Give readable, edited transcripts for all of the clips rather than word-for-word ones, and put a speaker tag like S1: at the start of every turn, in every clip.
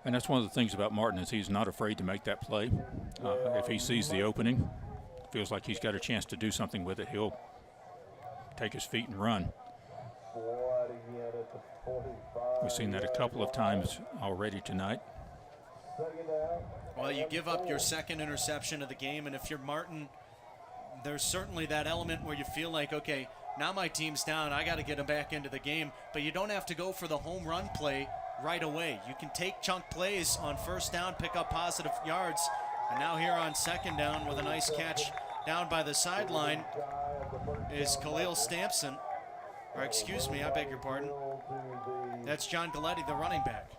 S1: And that's one of the things about Martin is he's not afraid to make that play. If he sees the opening, feels like he's got a chance to do something with it, he'll take his feet and run. We've seen that a couple of times already tonight.
S2: Well, you give up your second interception of the game, and if you're Martin, there's certainly that element where you feel like, okay, now my team's down, I got to get them back into the game, but you don't have to go for the home run play right away. You can take chunk plays on first down, pick up positive yards, and now here on second down with a nice catch down by the sideline is Khalil Stampson, or excuse me, I beg your pardon. That's John Galletti, the running back.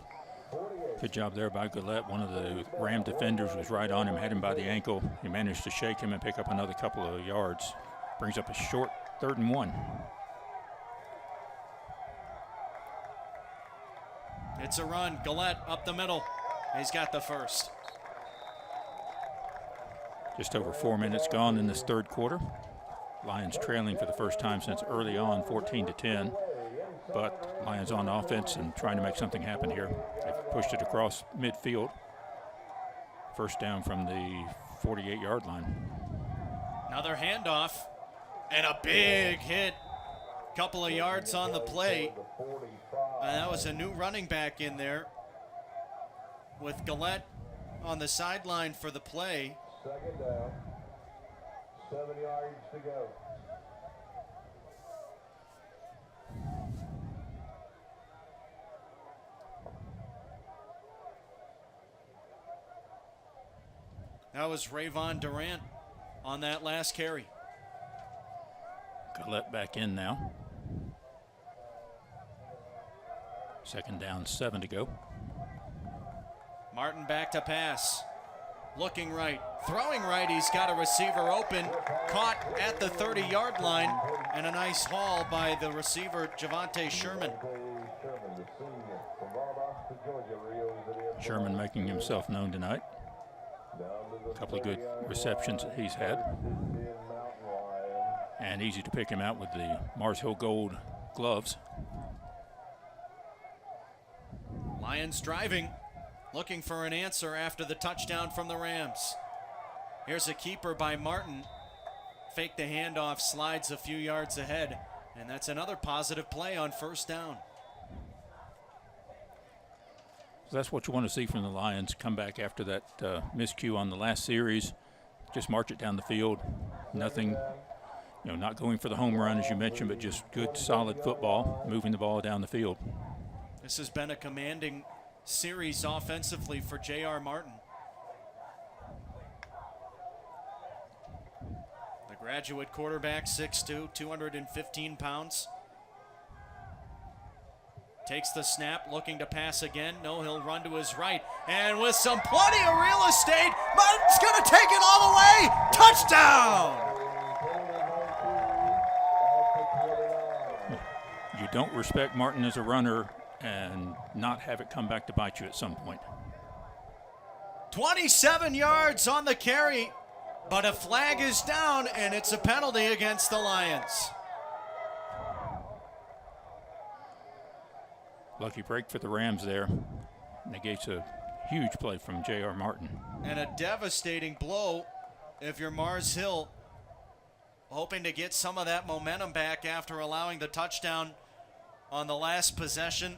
S1: Good job there by Gillette. One of the Ram defenders was right on him, had him by the ankle. He managed to shake him and pick up another couple of yards. Brings up a short 3rd and 1.
S2: It's a run. Gillette up the middle. He's got the first.
S1: Just over 4 minutes gone in this 3rd quarter. Lions trailing for the first time since early on, 14-10. But Lions on offense and trying to make something happen here. They've pushed it across midfield. First down from the 48-yard line.
S2: Another handoff and a big hit. Couple of yards on the play. And that was a new running back in there with Gillette on the sideline for the play.
S3: Second down. 7 yards to go.
S2: That was Rayvon Durant on that last carry.
S1: Gillette back in now. Second down, 7 to go.
S2: Martin back to pass. Looking right, throwing right. He's got a receiver open, caught at the 30-yard line, and a nice haul by the receiver, Javante Sherman.
S1: Sherman making himself known tonight. A couple of good receptions that he's had. And easy to pick him out with the Mars Hill Gold gloves.
S2: Lions driving, looking for an answer after the touchdown from the Rams. Here's a keeper by Martin. Fake the handoff, slides a few yards ahead, and that's another positive play on first down.
S1: So that's what you want to see from the Lions. Come back after that miscue on the last series. Just march it down the field. Nothing, not going for the home run, as you mentioned, but just good, solid football, moving the ball down the field.
S2: This has been a commanding series offensively for J.R. Martin. The graduate quarterback, 6'2", 215 pounds. Takes the snap, looking to pass again. No, he'll run to his right. And with plenty of real estate, Martin's going to take it all the way. Touchdown!
S1: You don't respect Martin as a runner and not have it come back to bite you at some point.
S2: 27 yards on the carry, but a flag is down, and it's a penalty against the Lions.
S1: Lucky break for the Rams there. Negates a huge play from J.R. Martin.
S2: And a devastating blow if you're Mars Hill, hoping to get some of that momentum back after allowing the touchdown on the last possession.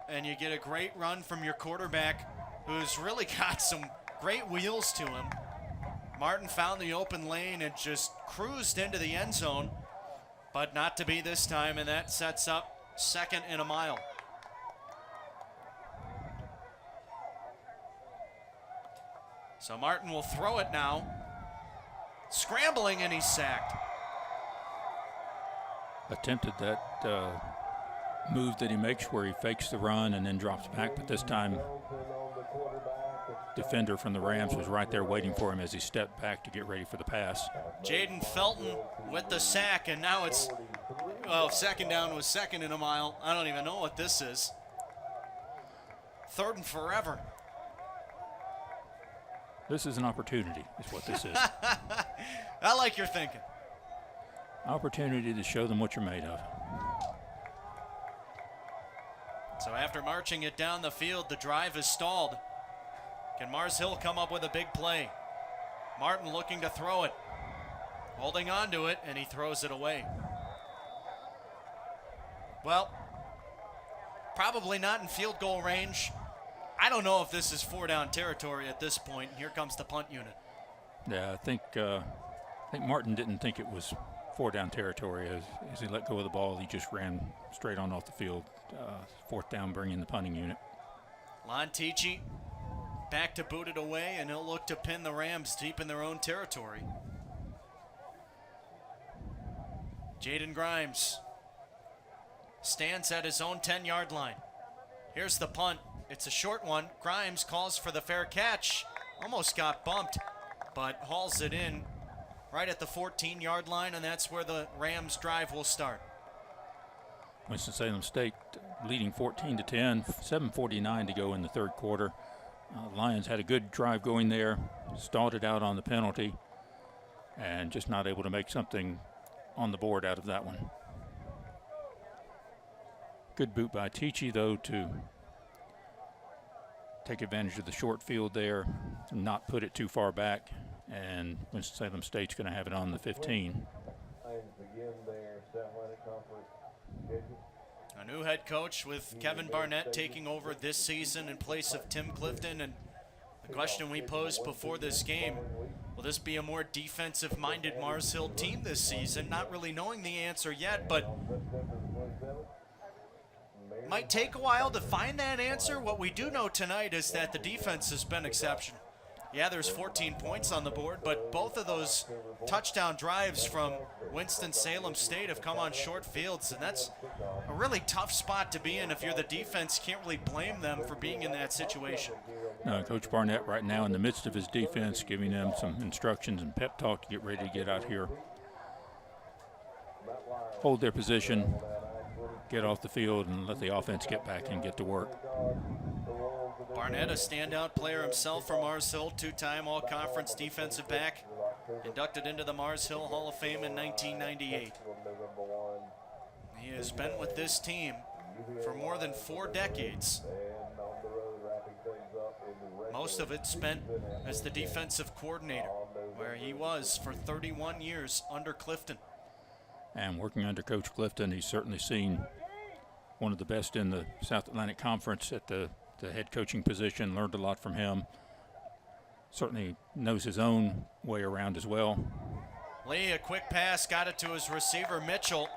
S2: And you get a great run from your quarterback, who's really got some great wheels to him. Martin found the open lane and just cruised into the end zone, but not to be this time, and that sets up 2nd and a mile. So Martin will throw it now. Scrambling, and he's sacked.
S1: Attempted that move that he makes where he fakes the run and then drops back, but this time defender from the Rams was right there waiting for him as he stepped back to get ready for the pass.
S2: Jaden Felton with the sack, and now it's, second down was 2nd and a mile. I don't even know what this is. 3rd and forever.
S1: This is an opportunity, is what this is.
S2: I like your thinking.
S1: Opportunity to show them what you're made of.
S2: So after marching it down the field, the drive is stalled. Can Mars Hill come up with a big play? Martin looking to throw it. Holding on to it, and he throws it away. Well, probably not in field goal range. I don't know if this is 4-down territory at this point. Here comes the punt unit.
S1: Yeah, I think Martin didn't think it was 4-down territory. As he let go of the ball, he just ran straight on off the field. 4th down, bringing the punting unit.
S2: Lontici back to boot it away, and he'll look to pin the Rams deep in their own territory. Jaden Grimes stands at his own 10-yard line. Here's the punt. It's a short one. Grimes calls for the fair catch. Almost got bumped, but hauls it in right at the 14-yard line, and that's where the Rams drive will start.
S1: Winston-Salem State leading 14-10, 7:49 to go in the 3rd quarter. Lions had a good drive going there, stalled it out on the penalty, and just not able to make something on the board out of that one. Good boot by Tichy, though, to take advantage of the short field there, not put it too far back, and Winston-Salem State's going to have it on the 15.
S2: A new head coach with Kevin Barnett taking over this season in place of Tim Clifton, and the question we posed before this game, will this be a more defensive-minded Mars Hill team this season? Not really knowing the answer yet, but might take a while to find that answer. What we do know tonight is that the defense has been exceptional. Yeah, there's 14 points on the board, but both of those touchdown drives from Winston-Salem State have come on short fields, and that's a really tough spot to be in if you're the defense. Can't really blame them for being in that situation.
S1: Coach Barnett right now in the midst of his defense, giving them some instructions and pep talk to get ready to get out here, hold their position, get off the field, and let the offense get back and get to work.
S2: Barnett, a standout player himself for Mars Hill, 2-time all-conference defensive back, inducted into the Mars Hill Hall of Fame in 1998. He has been with this team for more than 4 decades. Most of it spent as the defensive coordinator, where he was for 31 years under Clifton.
S1: And working under Coach Clifton, he's certainly seen one of the best in the South Atlantic Conference at the head coaching position, learned a lot from him. Certainly knows his own way around as well.
S2: Lee, a quick pass, got it to his receiver, Mitchell.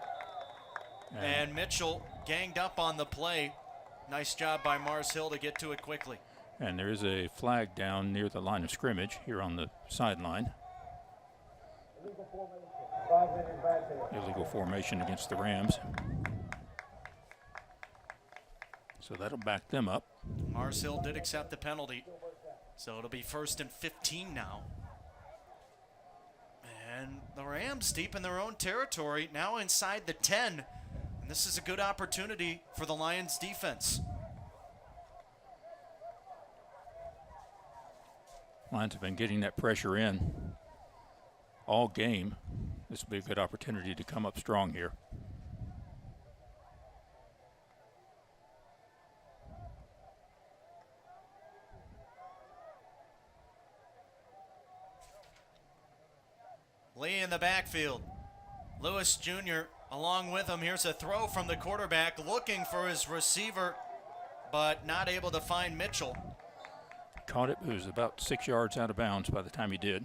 S2: And Mitchell ganged up on the play. Nice job by Mars Hill to get to it quickly.
S1: And there is a flag down near the line of scrimmage here on the sideline. Illegal formation against the Rams. So that'll back them up.
S2: Mars Hill did accept the penalty, so it'll be 1st and 15 now. And the Rams deep in their own territory, now inside the 10. And this is a good opportunity for the Lions defense.
S1: Lions have been getting that pressure in all game. This will be a good opportunity to come up strong here.
S2: Lee in the backfield. Lewis Jr. along with him. Here's a throw from the quarterback, looking for his receiver, but not able to find Mitchell.
S1: Caught it. It was about 6 yards out of bounds by the time he did.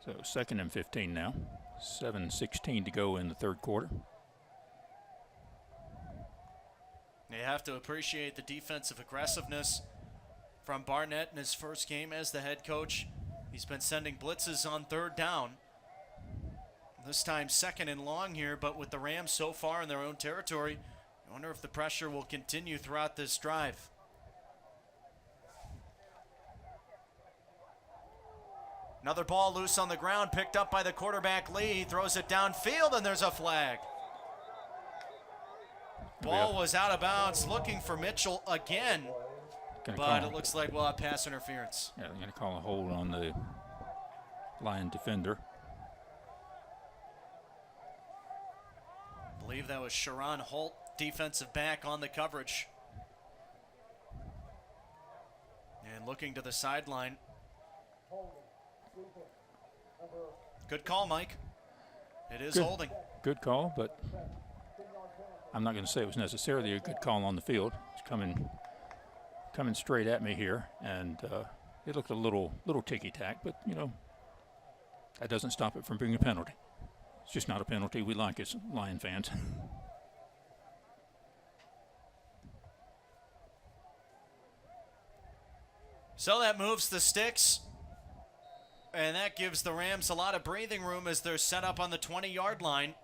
S1: So 2nd and 15 now. 7:16 to go in the 3rd quarter.
S2: You have to appreciate the defensive aggressiveness from Barnett in his first game as the head coach. He's been sending blitzes on 3rd down. This time 2nd and long here, but with the Rams so far in their own territory, I wonder if the pressure will continue throughout this drive. Another ball loose on the ground, picked up by the quarterback Lee. He throws it downfield, and there's a flag. Ball was out of bounds, looking for Mitchell again, but it looks like we'll have pass interference.
S1: Yeah, they're going to call a hold on the Lion defender.
S2: believe that was Sharon Holt, defensive back, on the coverage. And looking to the sideline. Good call, Mike. It is holding.
S1: Good call, but I'm not going to say it was necessarily a good call on the field. It's coming straight at me here, and it looked a little ticky-tack, but, you know, that doesn't stop it from being a penalty. It's just not a penalty we like as Lion fans.
S2: So that moves the sticks, and that gives the Rams a lot of breathing room as they're set up on the 20-yard line.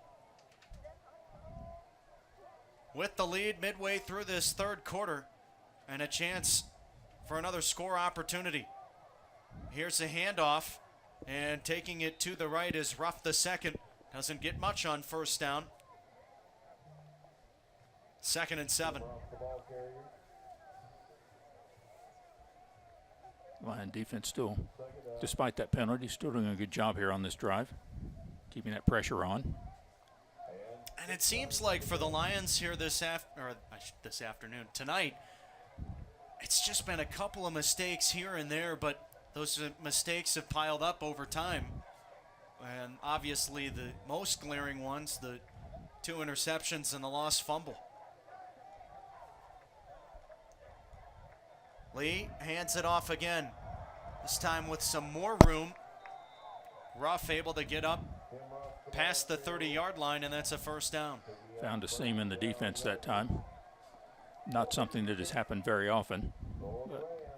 S2: With the lead midway through this third quarter, and a chance for another score opportunity. Here's a handoff, and taking it to the right is Ruff the second. Doesn't get much on first down. 2nd and 7.
S1: Lion defense still, despite that penalty, still doing a good job here on this drive, keeping that pressure on.
S2: And it seems like for the Lions here tonight, it's just been a couple of mistakes here and there, but those mistakes have piled up over time. And obviously the most glaring ones, the 2 interceptions and the lost fumble. Lee hands it off again, this time with some more room. Ruff able to get up past the 30-yard line, and that's a first down.
S1: Found a seam in the defense that time. Not something that has happened very often, but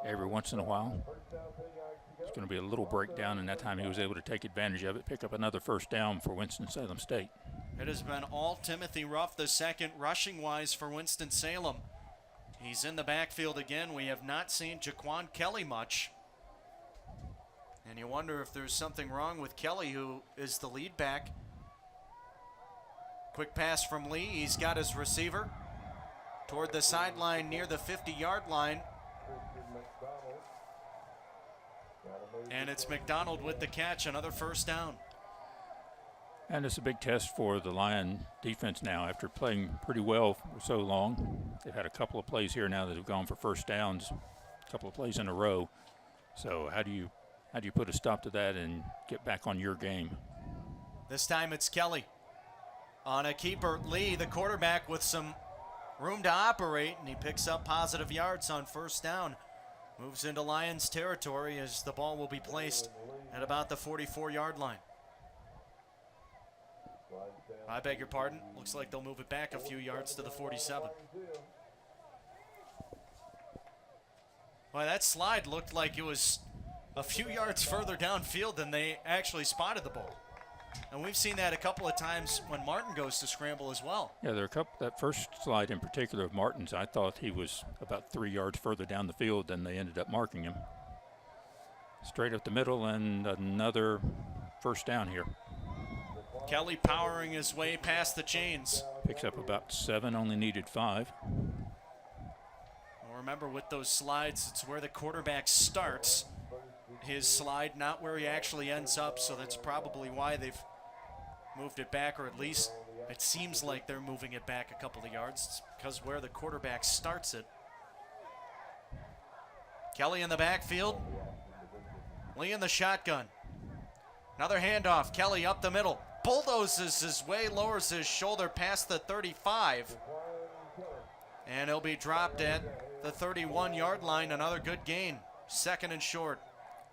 S1: every once in a while, it's going to be a little breakdown, and that time he was able to take advantage of it, pick up another first down for Winston-Salem State.
S2: It has been all Timothy Ruff the second, rushing-wise, for Winston-Salem. He's in the backfield again. We have not seen Jaquan Kelly much. And you wonder if there's something wrong with Kelly, who is the lead back. Quick pass from Lee. He's got his receiver toward the sideline near the 50-yard line. And it's McDonald with the catch, another first down.
S1: And it's a big test for the Lion defense now after playing pretty well for so long. They've had a couple of plays here now that have gone for first downs, a couple of plays in a row. So how do you put a stop to that and get back on your game?
S2: This time it's Kelly on a keeper. Lee, the quarterback, with some room to operate, and he picks up positive yards on first down. Moves into Lions territory as the ball will be placed at about the 44-yard line. I beg your pardon. Looks like they'll move it back a few yards to the 47. Well, that slide looked like it was a few yards further downfield than they actually spotted the ball. And we've seen that a couple of times when Martin goes to scramble as well.
S1: Yeah, there are a couple. That first slide in particular of Martin's, I thought he was about 3 yards further down the field than they ended up marking him. Straight up the middle, and another first down here.
S2: Kelly powering his way past the chains.
S1: Picks up about 7, only needed 5.
S2: Well, remember, with those slides, it's where the quarterback starts his slide, not where he actually ends up, so that's probably why they've moved it back, or at least it seems like they're moving it back a couple of yards. It's because where the quarterback starts it. Kelly in the backfield. Lee in the shotgun. Another handoff. Kelly up the middle. Bulldozes his way, lowers his shoulder past the 35. And he'll be dropped at the 31-yard line. Another good gain. 2nd and short.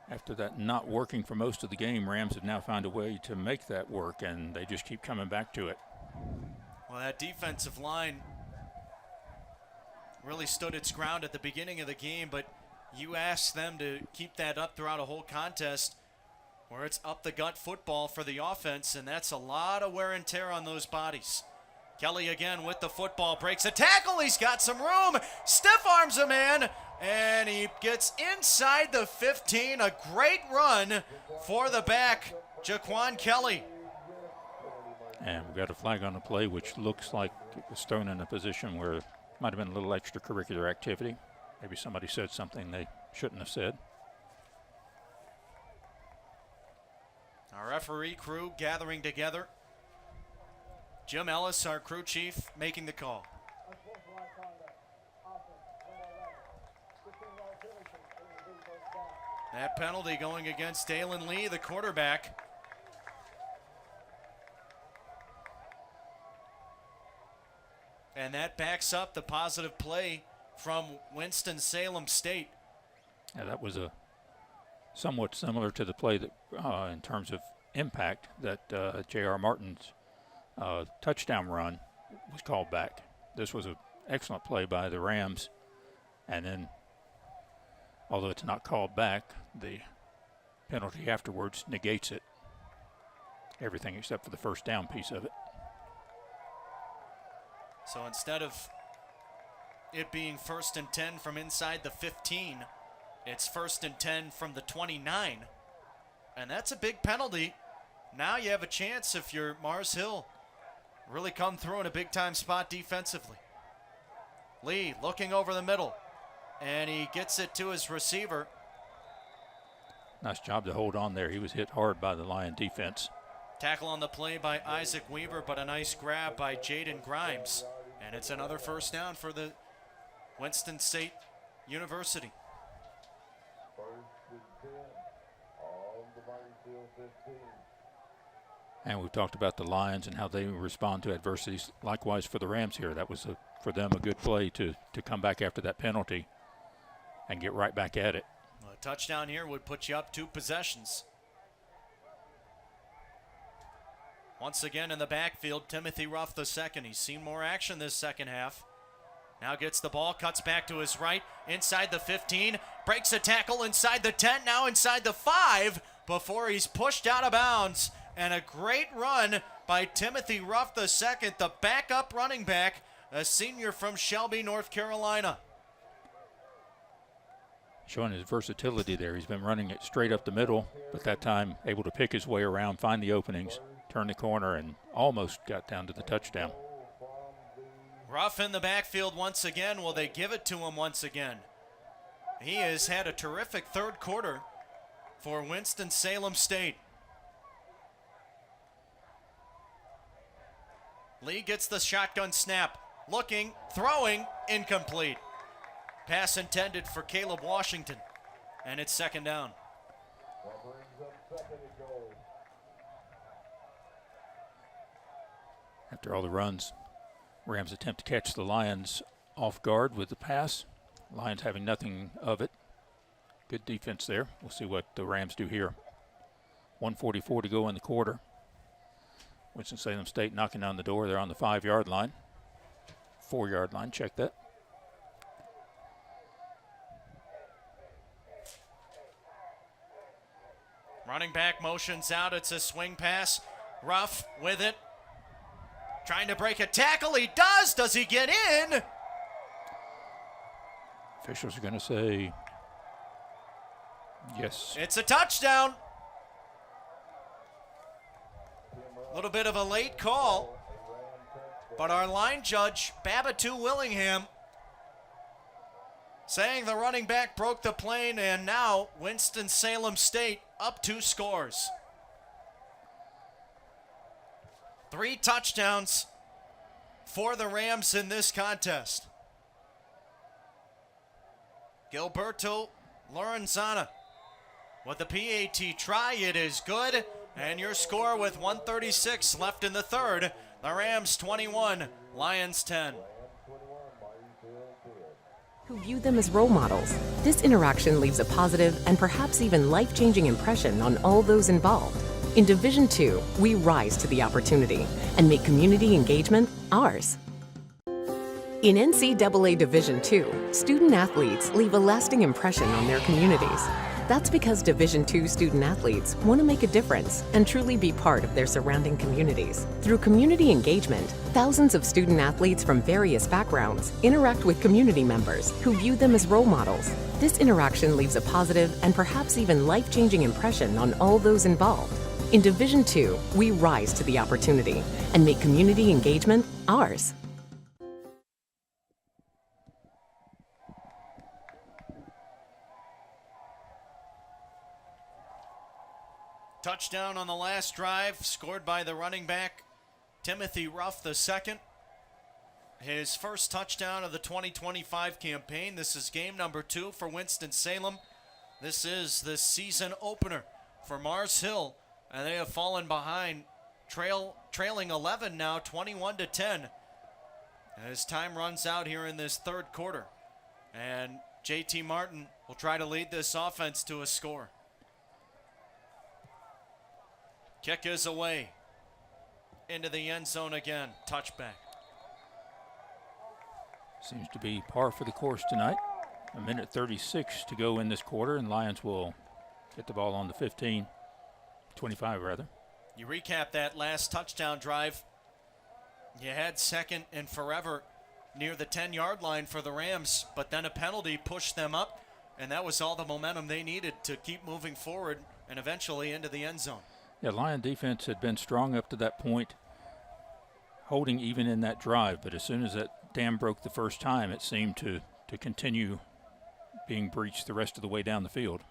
S1: After that not working for most of the game, Rams have now found a way to make that work, and they just keep coming back to it.
S2: Well, that defensive line really stood its ground at the beginning of the game, but you ask them to keep that up throughout a whole contest where it's up the gut football for the offense, and that's a lot of wear and tear on those bodies. Kelly again with the football, breaks a tackle. He's got some room, stiff arms a man, and he gets inside the 15. A great run for the back, Jaquan Kelly.
S1: And we've got a flag on the play, which looks like it was thrown in a position where it might have been a little extracurricular activity. Maybe somebody said something they shouldn't have said.
S2: Our referee crew gathering together. Jim Ellis, our crew chief, making the call. That penalty going against Dalen Lee, the quarterback. And that backs up the positive play from Winston-Salem State.
S1: Yeah, that was a somewhat similar to the play that, in terms of impact, that J.R. Martin's touchdown run was called back. This was an excellent play by the Rams, and then, although it's not called back, the penalty afterwards negates it. Everything except for the first down piece of it.
S2: So instead of it being 1st and 10 from inside the 15, it's 1st and 10 from the 29. And that's a big penalty. Now you have a chance, if you're Mars Hill, really come through in a big-time spot defensively. Lee looking over the middle, and he gets it to his receiver.
S1: Nice job to hold on there. He was hit hard by the Lion defense.
S2: Tackle on the play by Isaac Weaver, but a nice grab by Jaden Grimes. And it's another first down for the Winston State University.
S1: And we've talked about the Lions and how they respond to adversities. Likewise for the Rams here. That was, for them, a good play to come back after that penalty and get right back at it.
S2: A touchdown here would put you up 2 possessions. Once again in the backfield, Timothy Ruff II. He's seen more action this second half. Now gets the ball, cuts back to his right, inside the 15, breaks a tackle inside the 10, now inside the 5, before he's pushed out of bounds. And a great run by Timothy Ruff II, the backup running back, a senior from Shelby, North Carolina.
S1: Showing his versatility there. He's been running it straight up the middle, but that time able to pick his way around, find the openings, turn the corner, and almost got down to the touchdown.
S2: Ruff in the backfield once again. Will they give it to him once again? He has had a terrific third quarter for Winston-Salem State. Lee gets the shotgun snap. Looking, throwing, incomplete. Pass intended for Caleb Washington. And it's second down.
S1: After all the runs, Rams attempt to catch the Lions off guard with the pass. Lions having nothing of it. Good defense there. We'll see what the Rams do here. 1:44 to go in the quarter. Winston-Salem State knocking on the door. They're on the 5-yard line. 4-yard line, check that.
S2: Running back motions out. It's a swing pass. Ruff with it. Trying to break a tackle. He does. Does he get in?
S1: Officials are going to say yes.
S2: It's a touchdown. A little bit of a late call, but our line judge, Babatou Willingham, saying the running back broke the plane, and now Winston-Salem State up 2 scores. 3 touchdowns for the Rams in this contest. Gilberto Lorenzana with the PAT try. It is good. And your score with 1:36 left in the third. The Rams 21, Lions 10.
S4: Who view them as role models. This interaction leaves a positive and perhaps even life-changing impression on all those involved. In Division II, we rise to the opportunity and make community engagement ours. In NCAA Division II, student athletes leave a lasting impression on their communities. That's because Division II student athletes want to make a difference and truly be part of their surrounding communities. Through community engagement, thousands of student athletes from various backgrounds interact with community members who view them as role models. This interaction leaves a positive and perhaps even life-changing impression on all those involved. In Division II, we rise to the opportunity and make community engagement ours.
S2: Touchdown on the last drive, scored by the running back Timothy Ruff II, his first touchdown of the 2025 campaign. This is game number 2 for Winston-Salem. This is the season opener for Mars Hill, and they have fallen behind, trailing 11 now, 21-10, as time runs out here in this third quarter. And JT Martin will try to lead this offense to a score. Kick is away into the end zone again. Touchback.
S1: Seems to be par for the course tonight. 1:36 to go in this quarter, and Lions will get the ball on the 15, 25 rather.
S2: You recap that last touchdown drive. You had second and forever near the 10-yard line for the Rams, but then a penalty pushed them up, and that was all the momentum they needed to keep moving forward and eventually into the end zone.
S1: Yeah, Lion defense had been strong up to that point, holding even in that drive, but as soon as that dam broke the first time, it seemed to continue being breached the rest of the way down the field.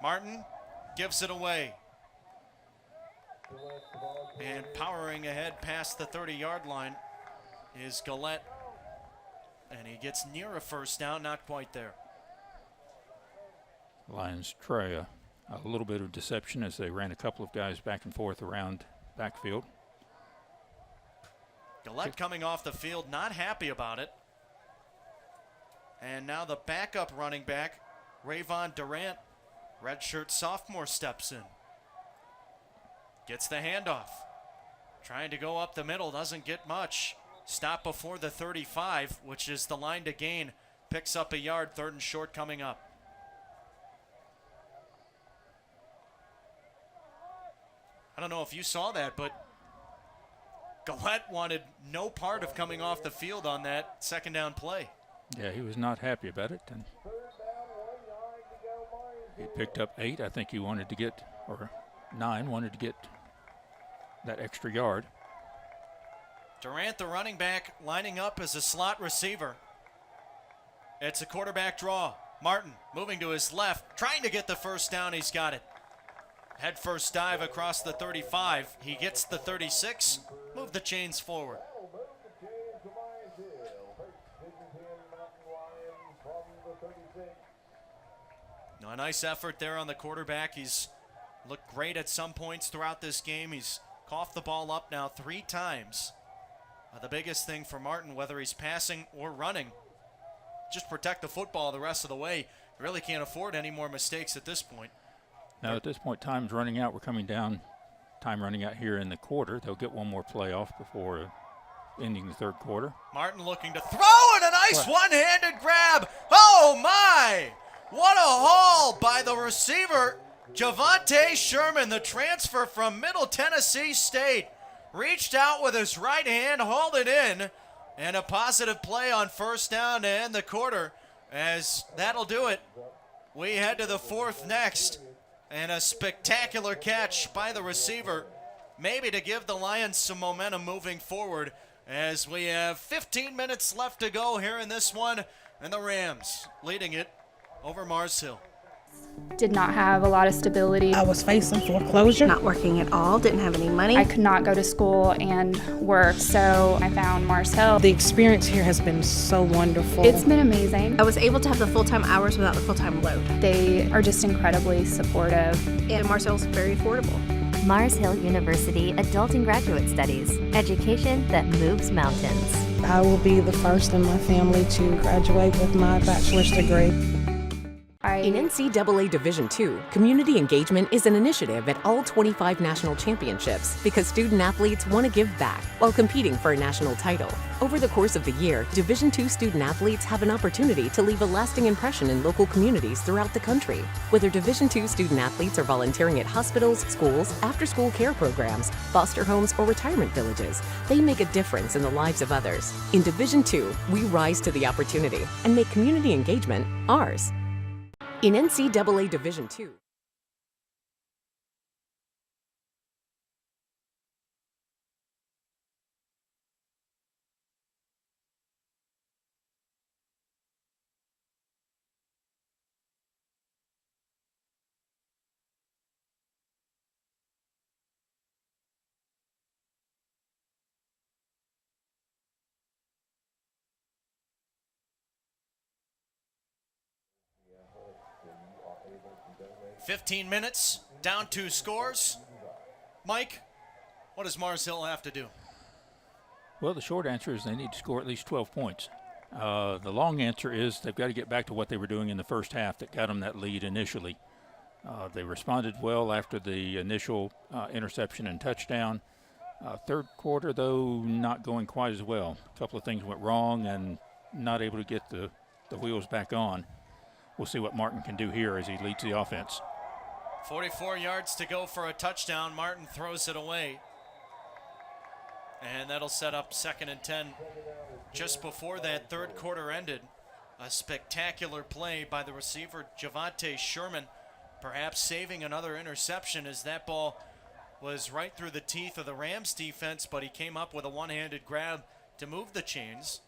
S2: Martin gives it away. And powering ahead past the 30-yard line is Gillette. And he gets near a first down, not quite there.
S1: Lions try a little bit of deception as they ran a couple of guys back and forth around backfield.
S2: Gillette coming off the field, not happy about it. And now the backup running back, Rayvon Durant, redshirt sophomore, steps in. Gets the handoff. Trying to go up the middle, doesn't get much. Stop before the 35, which is the line to gain. Picks up a yard, 3rd and short coming up. I don't know if you saw that, but Gillette wanted no part of coming off the field on that second down play.
S1: Yeah, he was not happy about it, and he picked up 8. I think he wanted to get, or 9, wanted to get that extra yard.
S2: Durant, the running back, lining up as a slot receiver. It's a quarterback draw. Martin moving to his left, trying to get the first down. He's got it. Head first dive across the 35. He gets the 36. Move the chains forward. A nice effort there on the quarterback. He's looked great at some points throughout this game. He's coughed the ball up now 3 times. The biggest thing for Martin, whether he's passing or running, just protect the football the rest of the way. You really can't afford any more mistakes at this point.
S1: Now at this point, time's running out. We're coming down, time running out here in the quarter. They'll get one more play off before ending the third quarter.
S2: Martin looking to throw, and a nice one-handed grab. Oh my! What a haul by the receiver, Javante Sherman, the transfer from Middle Tennessee State. Reached out with his right hand, hauled it in, and a positive play on first down to end the quarter, as that'll do it. We head to the 4th next, and a spectacular catch by the receiver, maybe to give the Lions some momentum moving forward, as we have 15 minutes left to go here in this one, and the Rams leading it over Mars Hill.
S5: Did not have a lot of stability.
S6: I was facing foreclosure.
S7: Not working at all, didn't have any money.
S5: I could not go to school and work, so I found Mars Hill.
S6: The experience here has been so wonderful.
S5: It's been amazing.
S7: I was able to have the full-time hours without the full-time load.
S5: They are just incredibly supportive.
S7: And Mars Hill is very affordable.
S8: Mars Hill University Adult and Graduate Studies. Education that moves mountains.
S6: I will be the first in my family to graduate with my bachelor's degree.
S4: In NCAA Division II, community engagement is an initiative at all 25 national championships because student athletes want to give back while competing for a national title. Over the course of the year, Division II student athletes have an opportunity to leave a lasting impression in local communities throughout the country. Whether Division II student athletes are volunteering at hospitals, schools, after-school care programs, foster homes, or retirement villages, they make a difference in the lives of others. In Division II, we rise to the opportunity and make community engagement ours. In NCAA Division II,
S2: 15 minutes, down 2 scores. Mike, what does Mars Hill have to do?
S1: Well, the short answer is they need to score at least 12 points. The long answer is they've got to get back to what they were doing in the first half that got them that lead initially. They responded well after the initial interception and touchdown. Third quarter, though, not going quite as well. A couple of things went wrong and not able to get the wheels back on. We'll see what Martin can do here as he leads the offense.
S2: 44 yards to go for a touchdown. Martin throws it away. And that'll set up 2nd and 10. Just before that third quarter ended, a spectacular play by the receiver, Javante Sherman, perhaps saving another interception as that ball was right through the teeth of the Rams defense, but he came up with a one-handed grab to move the chains.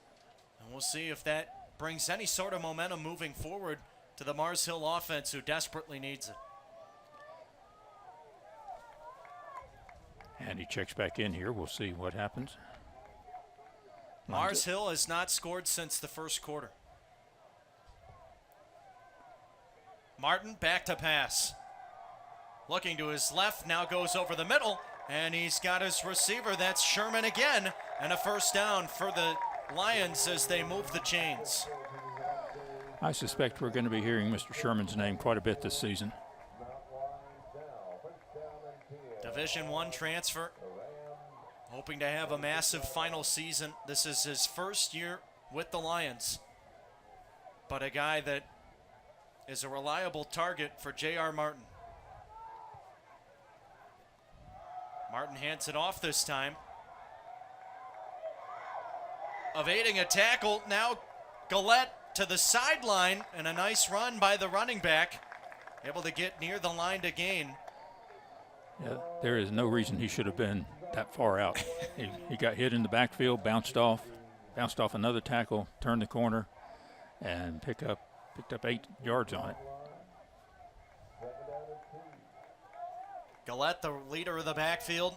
S2: And we'll see if that brings any sort of momentum moving forward to the Mars Hill offense, who desperately needs it.
S1: And he checks back in here. We'll see what happens.
S2: Mars Hill has not scored since the first quarter. Martin back to pass. Looking to his left, now goes over the middle, and he's got his receiver. That's Sherman again, and a first down for the Lions as they move the chains.
S1: I suspect we're going to be hearing Mr. Sherman's name quite a bit this season.
S2: Division I transfer, hoping to have a massive final season. This is his first year with the Lions, but a guy that is a reliable target for J.R. Martin. Martin hands it off this time. Evading a tackle, now Gillette to the sideline, and a nice run by the running back, able to get near the line to gain.
S1: Yeah, there is no reason he should have been that far out. He got hit in the backfield, bounced off another tackle, turned the corner, and picked up 8 yards on it.
S2: Gillette, the leader of the backfield.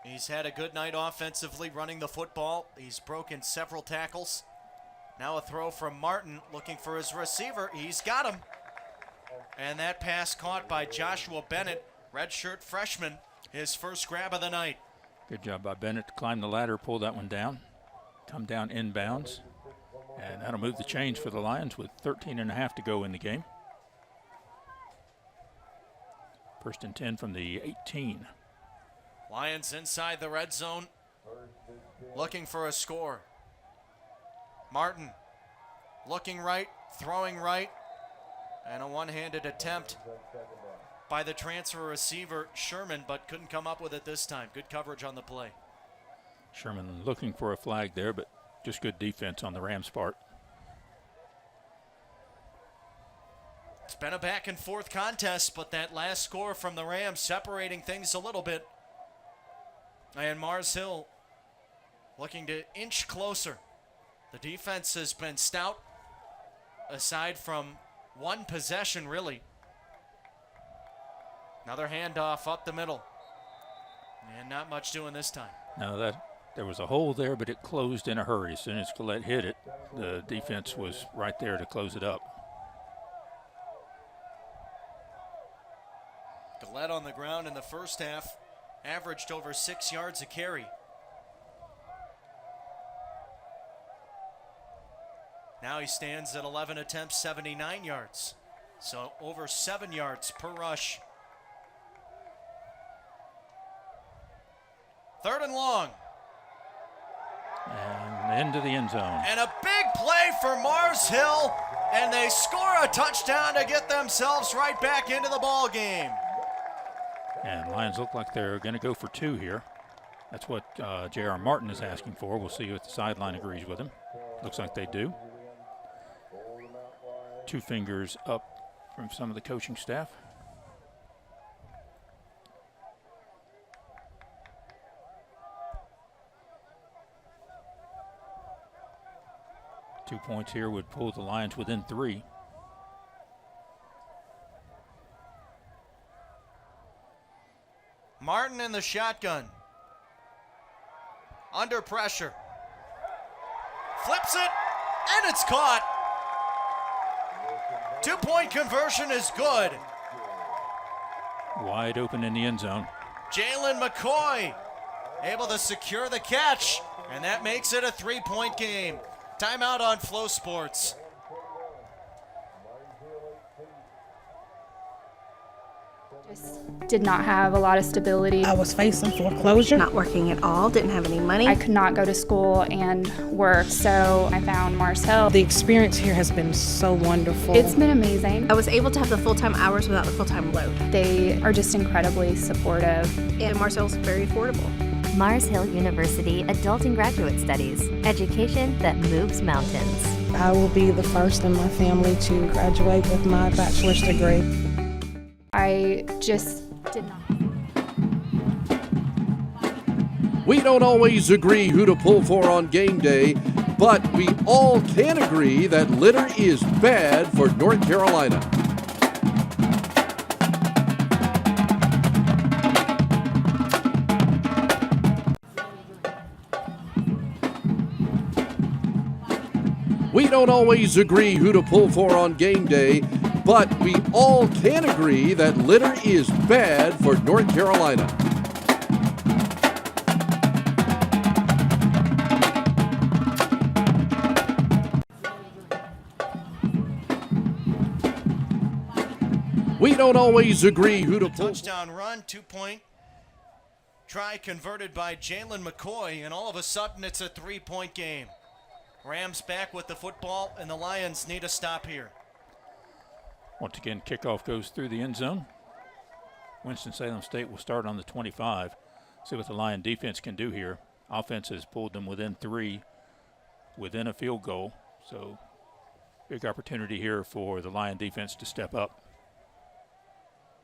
S2: He's had a good night offensively running the football. He's broken several tackles. Now a throw from Martin, looking for his receiver. He's got him. And that pass caught by Joshua Bennett, redshirt freshman, his first grab of the night.
S1: Good job by Bennett to climb the ladder, pull that one down, come down inbounds. And that'll move the chains for the Lions with 13.5 to go in the game. 1st and 10 from the 18.
S2: Lions inside the red zone, looking for a score. Martin looking right, throwing right, and a one-handed attempt by the transfer receiver Sherman, but couldn't come up with it this time. Good coverage on the play.
S1: Sherman looking for a flag there, but just good defense on the Rams' part.
S2: It's been a back and forth contest, but that last score from the Rams separating things a little bit. And Mars Hill looking to inch closer. The defense has been stout, aside from one possession, really. Another handoff up the middle. And not much doing this time.
S1: No, there was a hole there, but it closed in a hurry. As soon as Gillette hit it, the defense was right there to close it up.
S2: Gillette on the ground in the first half, averaged over 6 yards a carry. Now he stands at 11 attempts, 79 yards. So over 7 yards per rush. 3rd and long.
S1: And into the end zone.
S2: And a big play for Mars Hill, and they score a touchdown to get themselves right back into the ball game.
S1: And Lions look like they're going to go for 2 here. That's what J.R. Martin is asking for. We'll see if the sideline agrees with him. Looks like they do. 2 fingers up from some of the coaching staff. Two points here would pull the Lions within 3.
S2: Martin in the shotgun. Under pressure. Flips it, and it's caught. Two-point conversion is good.
S1: Wide open in the end zone.
S2: Jalen McCoy able to secure the catch, and that makes it a 3-point game. Timeout on Flow Sports.
S5: Just did not have a lot of stability.
S6: I was facing foreclosure.
S7: Not working at all, didn't have any money.
S5: I could not go to school and work, so I found Mars Hill.
S6: The experience here has been so wonderful.
S5: It's been amazing.
S7: I was able to have the full-time hours without the full-time load.
S5: They are just incredibly supportive.
S7: And Mars Hill's very affordable.
S8: Mars Hill University Adult and Graduate Studies. Education that moves mountains.
S6: I will be the first in my family to graduate with my bachelor's degree.
S5: I just did not.
S9: We don't always agree who to pull for on game day, but we all can agree that litter is bad for North Carolina. We don't always agree who to pull for on game day, but we all can agree that litter is bad for North Carolina. We don't always agree who to pull.
S2: Touchdown run, 2-point try converted by Jalen McCoy, and all of a sudden it's a 3-point game. Rams back with the football, and the Lions need a stop here.
S1: Once again, kickoff goes through the end zone. Winston-Salem State will start on the 25. See what the Lion defense can do here. Offense has pulled them within 3, within a field goal. So big opportunity here for the Lion defense to step up.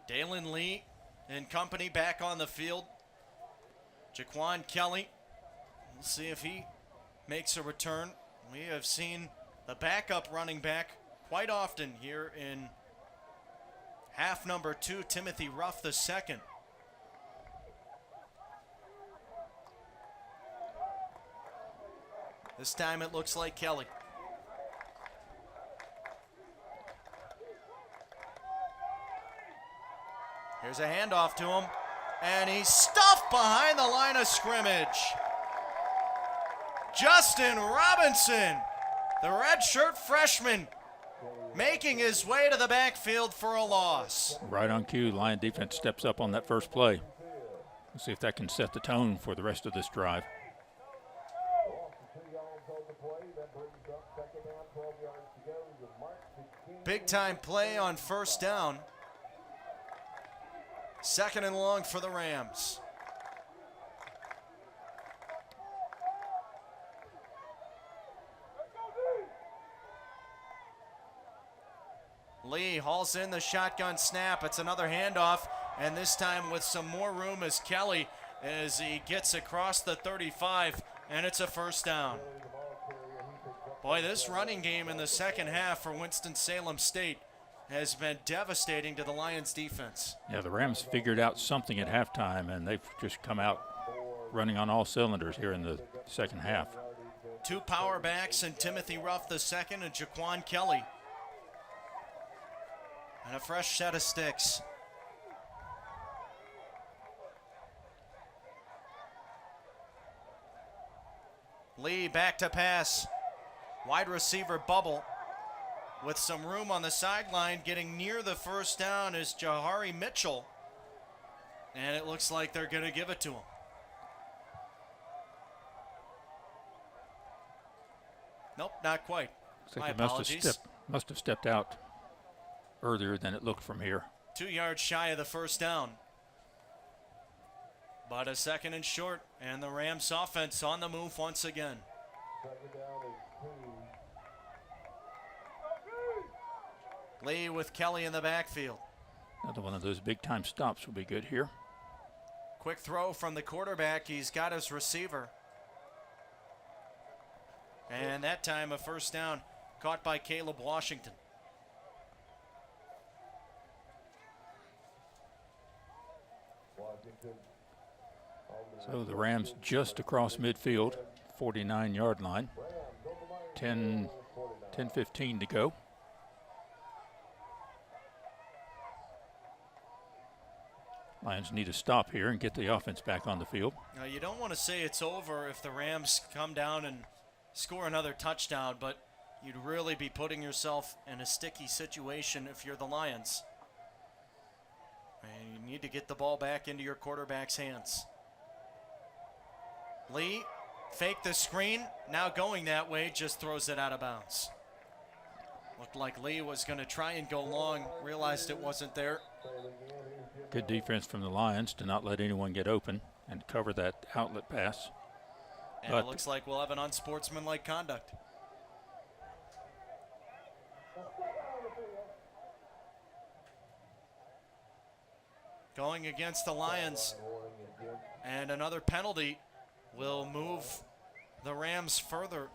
S2: Dalen Lee and company back on the field. Jaquan Kelly, we'll see if he makes a return. We have seen the backup running back quite often here in half number 2, Timothy Ruff II. This time it looks like Kelly. Here's a handoff to him, and he's stuffed behind the line of scrimmage. Justin Robinson, the redshirt freshman, making his way to the backfield for a loss.
S1: Right on cue, Lion defense steps up on that first play. Let's see if that can set the tone for the rest of this drive.
S2: Big time play on first down. Second and long for the Rams. Lee hauls in the shotgun snap. It's another handoff, and this time with some more room as Kelly, as he gets across the 35, and it's a first down. Boy, this running game in the second half for Winston-Salem State has been devastating to the Lions defense.
S1: Yeah, the Rams figured out something at halftime, and they've just come out running on all cylinders here in the second half.
S2: 2 power backs and Timothy Ruff II and Jaquan Kelly. And a fresh set of sticks. Lee back to pass. Wide receiver bubble with some room on the sideline. Getting near the first down is Jahari Mitchell. And it looks like they're going to give it to him. Nope, not quite. My apologies.
S1: Must have stepped out earlier than it looked from here.
S2: 2 yards shy of the first down. But a second and short, and the Rams offense on the move once again. Lee with Kelly in the backfield.
S1: Another one of those big time stops will be good here.
S2: Quick throw from the quarterback. He's got his receiver. And that time a first down caught by Caleb Washington.
S1: So the Rams just across midfield, 49-yard line. 10-15 to go. Lions need to stop here and get the offense back on the field.
S2: Now, you don't want to say it's over if the Rams come down and score another touchdown, but you'd really be putting yourself in a sticky situation if you're the Lions. And you need to get the ball back into your quarterback's hands. Lee, fake the screen, now going that way, just throws it out of bounds. Looked like Lee was going to try and go long, realized it wasn't there.
S1: Good defense from the Lions to not let anyone get open and cover that outlet pass.
S2: And it looks like we'll have an unsportsmanlike conduct. Going against the Lions, and another penalty will move the Rams further.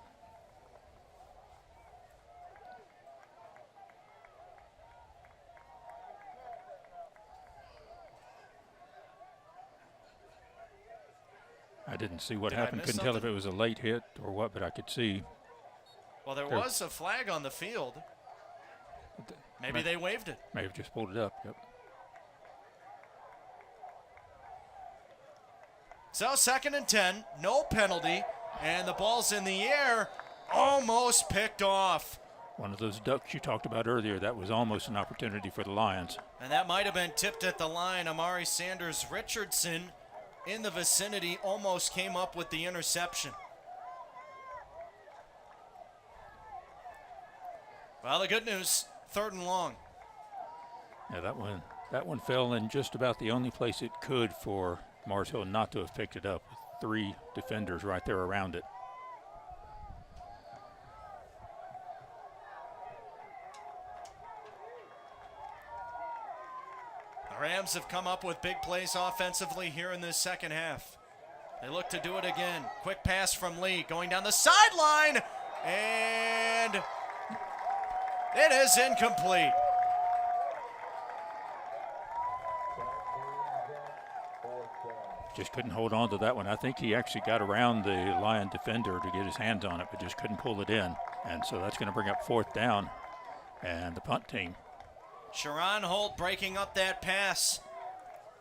S1: I didn't see what happened. Couldn't tell if it was a late hit or what, but I could see.
S2: Well, there was a flag on the field. Maybe they waved it.
S1: May have just pulled it up, yep.
S2: So 2nd and 10, no penalty, and the ball's in the air, almost picked off.
S1: One of those ducks you talked about earlier, that was almost an opportunity for the Lions.
S2: And that might have been tipped at the line. Amari Sanders Richardson in the vicinity almost came up with the interception. Well, the good news, 3rd and long.
S1: Yeah, that one fell in just about the only place it could for Mars Hill not to have picked it up, with 3 defenders right there around it.
S2: The Rams have come up with big plays offensively here in this second half. They look to do it again. Quick pass from Lee going down the sideline, and it is incomplete.
S1: Just couldn't hold on to that one. I think he actually got around the Lion defender to get his hands on it, but just couldn't pull it in. And so that's going to bring up 4th down and the punt team.
S2: Sharon Holt breaking up that pass,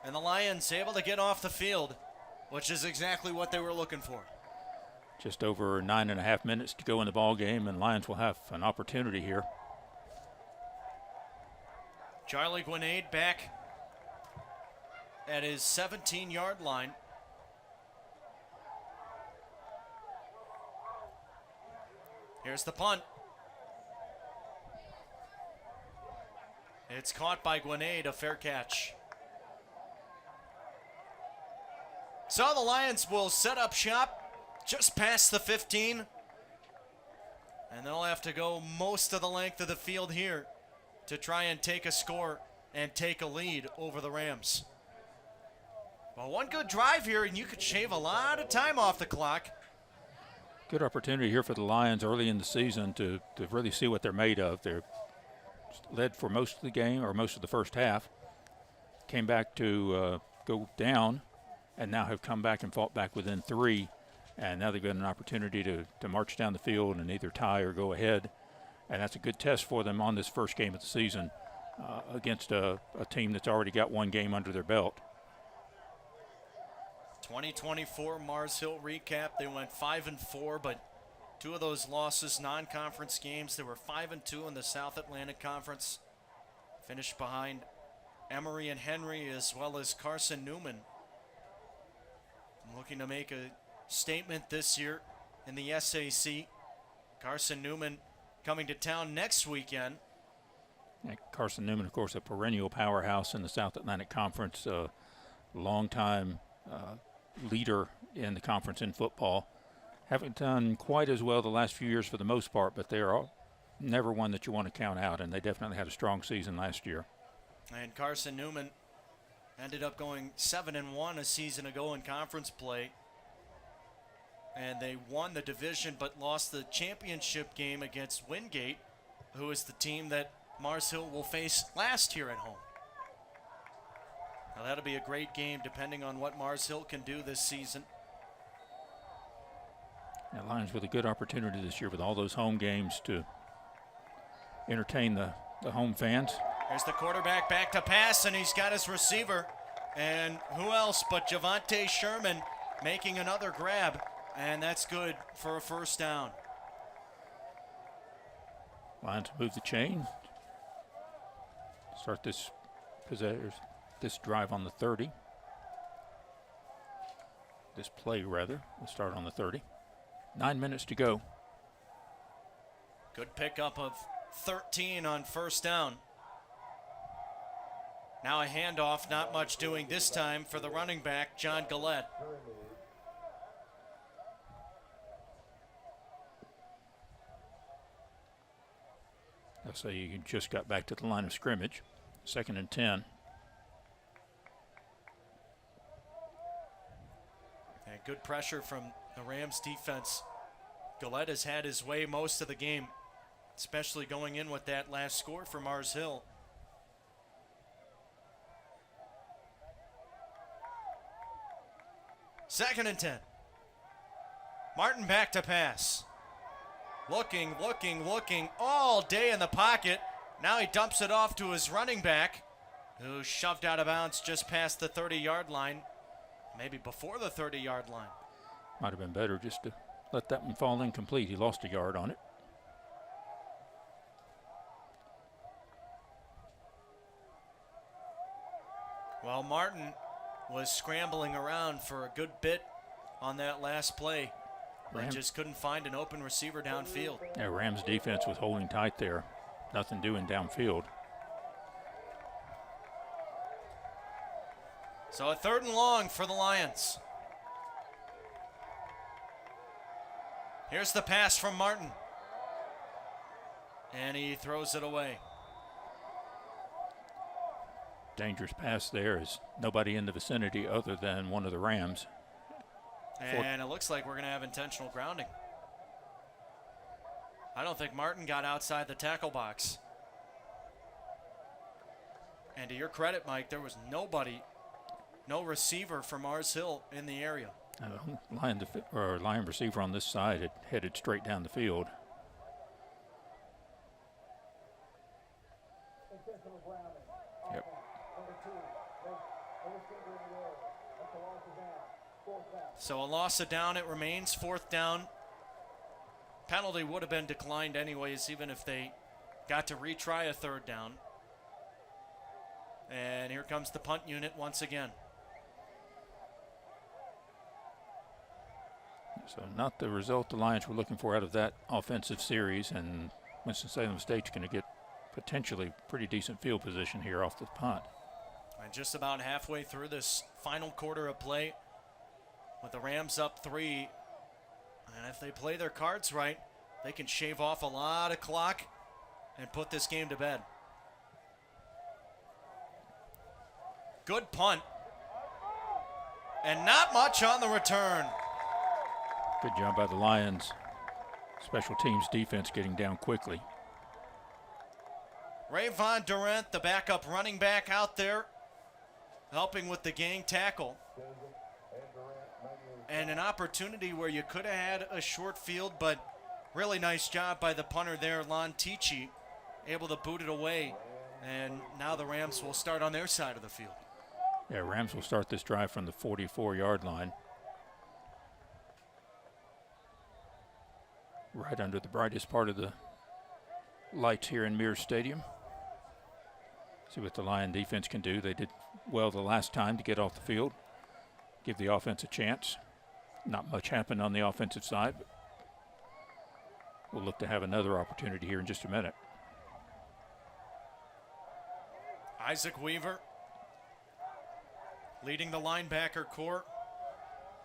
S2: and the Lions able to get off the field, which is exactly what they were looking for.
S1: Just over 9.5 minutes to go in the ball game, and Lions will have an opportunity here.
S2: Charlie Gwinnade back at his 17-yard line. Here's the punt. It's caught by Gwinnade, a fair catch. So the Lions will set up shop just past the 15. And they'll have to go most of the length of the field here to try and take a score and take a lead over the Rams. Well, one good drive here, and you could shave a lot of time off the clock.
S1: Good opportunity here for the Lions early in the season to really see what they're made of. They're led for most of the game, or most of the first half. Came back to go down, and now have come back and fought back within 3. And now they've got an opportunity to march down the field and either tie or go ahead. And that's a good test for them on this first game of the season against a team that's already got one game under their belt.
S2: 2024 Mars Hill recap. They went 5-4, but 2 of those losses, non-conference games. They were 5-2 in the South Atlantic Conference. Finished behind Emory and Henry as well as Carson Newman. Looking to make a statement this year in the SAC. Carson Newman coming to town next weekend.
S1: Yeah, Carson Newman, of course, a perennial powerhouse in the South Atlantic Conference, a long-time leader in the conference in football. Haven't done quite as well the last few years for the most part, but they're never one that you want to count out, and they definitely had a strong season last year.
S2: And Carson Newman ended up going 7-1 a season ago in conference play. And they won the division but lost the championship game against Wingate, who is the team that Mars Hill will face last year at home. Now that'll be a great game depending on what Mars Hill can do this season.
S1: Yeah, Lions with a good opportunity this year with all those home games to entertain the home fans.
S2: There's the quarterback back to pass, and he's got his receiver. And who else but Javante Sherman making another grab, and that's good for a first down.
S1: Lions move the chain. Start this drive on the 30. This play, rather, will start on the 30. 9 minutes to go.
S2: Good pickup of 13 on first down. Now a handoff, not much doing this time for the running back, John Gillette.
S1: So you just got back to the line of scrimmage. 2nd and 10.
S2: And good pressure from the Rams defense. Gillette has had his way most of the game, especially going in with that last score for Mars Hill. Second and 10. Martin back to pass. Looking all day in the pocket. Now he dumps it off to his running back, who shoved out of bounds just past the 30-yard line, maybe before the 30-yard line.
S1: Might have been better just to let that one fall incomplete. He lost a yard on it.
S2: Well, Martin was scrambling around for a good bit on that last play. They just couldn't find an open receiver downfield.
S1: Yeah, Rams defense was holding tight there. Nothing doing downfield.
S2: So a 3rd and long for the Lions. Here's the pass from Martin. And he throws it away.
S1: Dangerous pass there. Is nobody in the vicinity other than one of the Rams.
S2: And it looks like we're going to have intentional grounding. I don't think Martin got outside the tackle box. And to your credit, Mike, there was no receiver for Mars Hill in the area.
S1: Lion receiver on this side had headed straight down the field. Yep.
S2: So a loss of down, it remains 4th down. Penalty would have been declined anyways, even if they got to retry a 3rd down. And here comes the punt unit once again.
S1: So not the result the Lions were looking for out of that offensive series, and Winston-Salem State's going to get potentially pretty decent field position here off the punt.
S2: And just about halfway through this final quarter of play, with the Rams up 3, and if they play their cards right, they can shave off a lot of clock and put this game to bed. Good punt. And not much on the return.
S1: Good job by the Lions. Special teams defense getting down quickly.
S2: Rayvon Durant, the backup running back out there, helping with the gang tackle. And an opportunity where you could have had a short field, but really nice job by the punter there, Lon Tichy, able to boot it away. And now the Rams will start on their side of the field.
S1: Yeah, Rams will start this drive from the 44-yard line. Right under the brightest part of the lights here in Mears Stadium. See what the Lion defense can do. They did well the last time to get off the field, give the offense a chance. Not much happened on the offensive side, but we'll look to have another opportunity here in just a minute.
S2: Isaac Weaver leading the linebacker corps.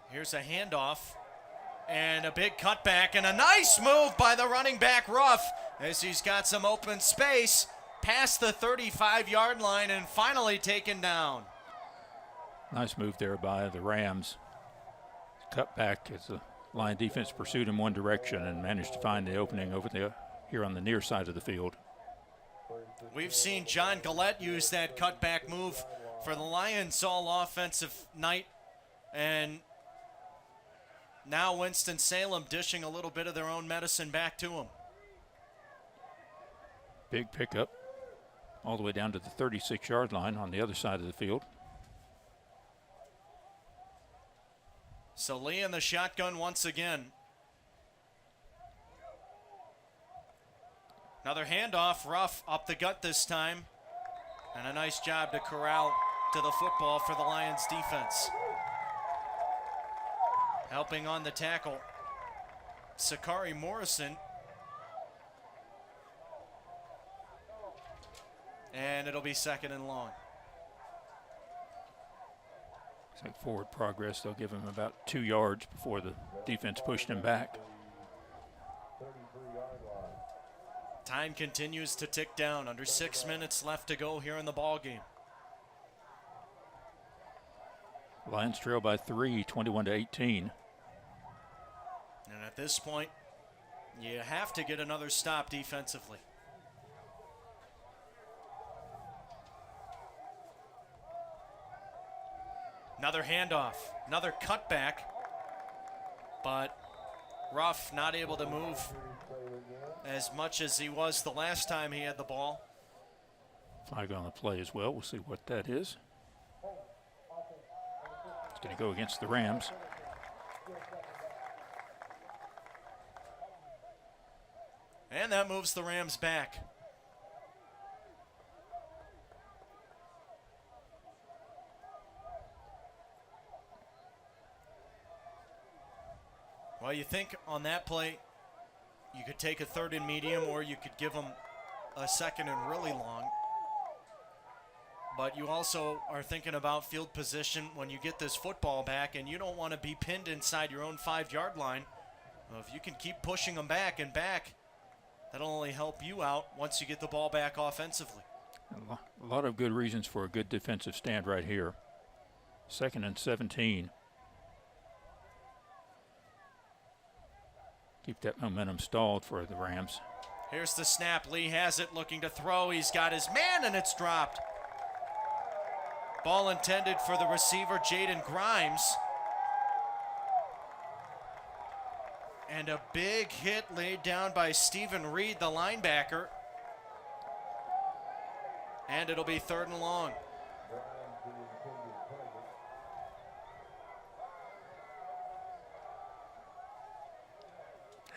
S2: Here's a handoff and a big cutback and a nice move by the running back Ruff as he's got some open space past the 35-yard line and finally taken down.
S1: Nice move there by the Rams. Cut back as the Lion defense pursued in one direction and managed to find the opening over there here on the near side of the field.
S2: We've seen John Gillette use that cutback move for the Lions all offensive night, and now Winston-Salem dishing a little bit of their own medicine back to him.
S1: Big pickup all the way down to the 36-yard line on the other side of the field.
S2: So Lee in the shotgun once again. Another handoff, Ruff up the gut this time. And a nice job to corral to the football for the Lions defense. Helping on the tackle, Sakari Morrison. And it'll be 2nd and long.
S1: Looks like forward progress. They'll give him about 2 yards before the defense pushed him back.
S2: Time continues to tick down. Under 6 minutes left to go here in the ball game.
S1: Lions trail by 3, 21-18.
S2: And at this point, you have to get another stop defensively. Another handoff, another cutback, but Ruff not able to move as much as he was the last time he had the ball.
S1: Flag on the play as well. We'll see what that is. It's going to go against the Rams.
S2: And that moves the Rams back. Well, you think on that play, you could take a 3rd and medium, or you could give them a 2nd and really long. But you also are thinking about field position when you get this football back, and you don't want to be pinned inside your own 5-yard line. Well, if you can keep pushing them back and back, that'll only help you out once you get the ball back offensively.
S1: A lot of good reasons for a good defensive stand right here. 2nd and 17. Keep that momentum stalled for the Rams.
S2: Here's the snap. Lee has it, looking to throw. He's got his man, and it's dropped. Ball intended for the receiver, Jaden Grimes. And a big hit laid down by Stephen Reed, the linebacker. And it'll be 3rd and long.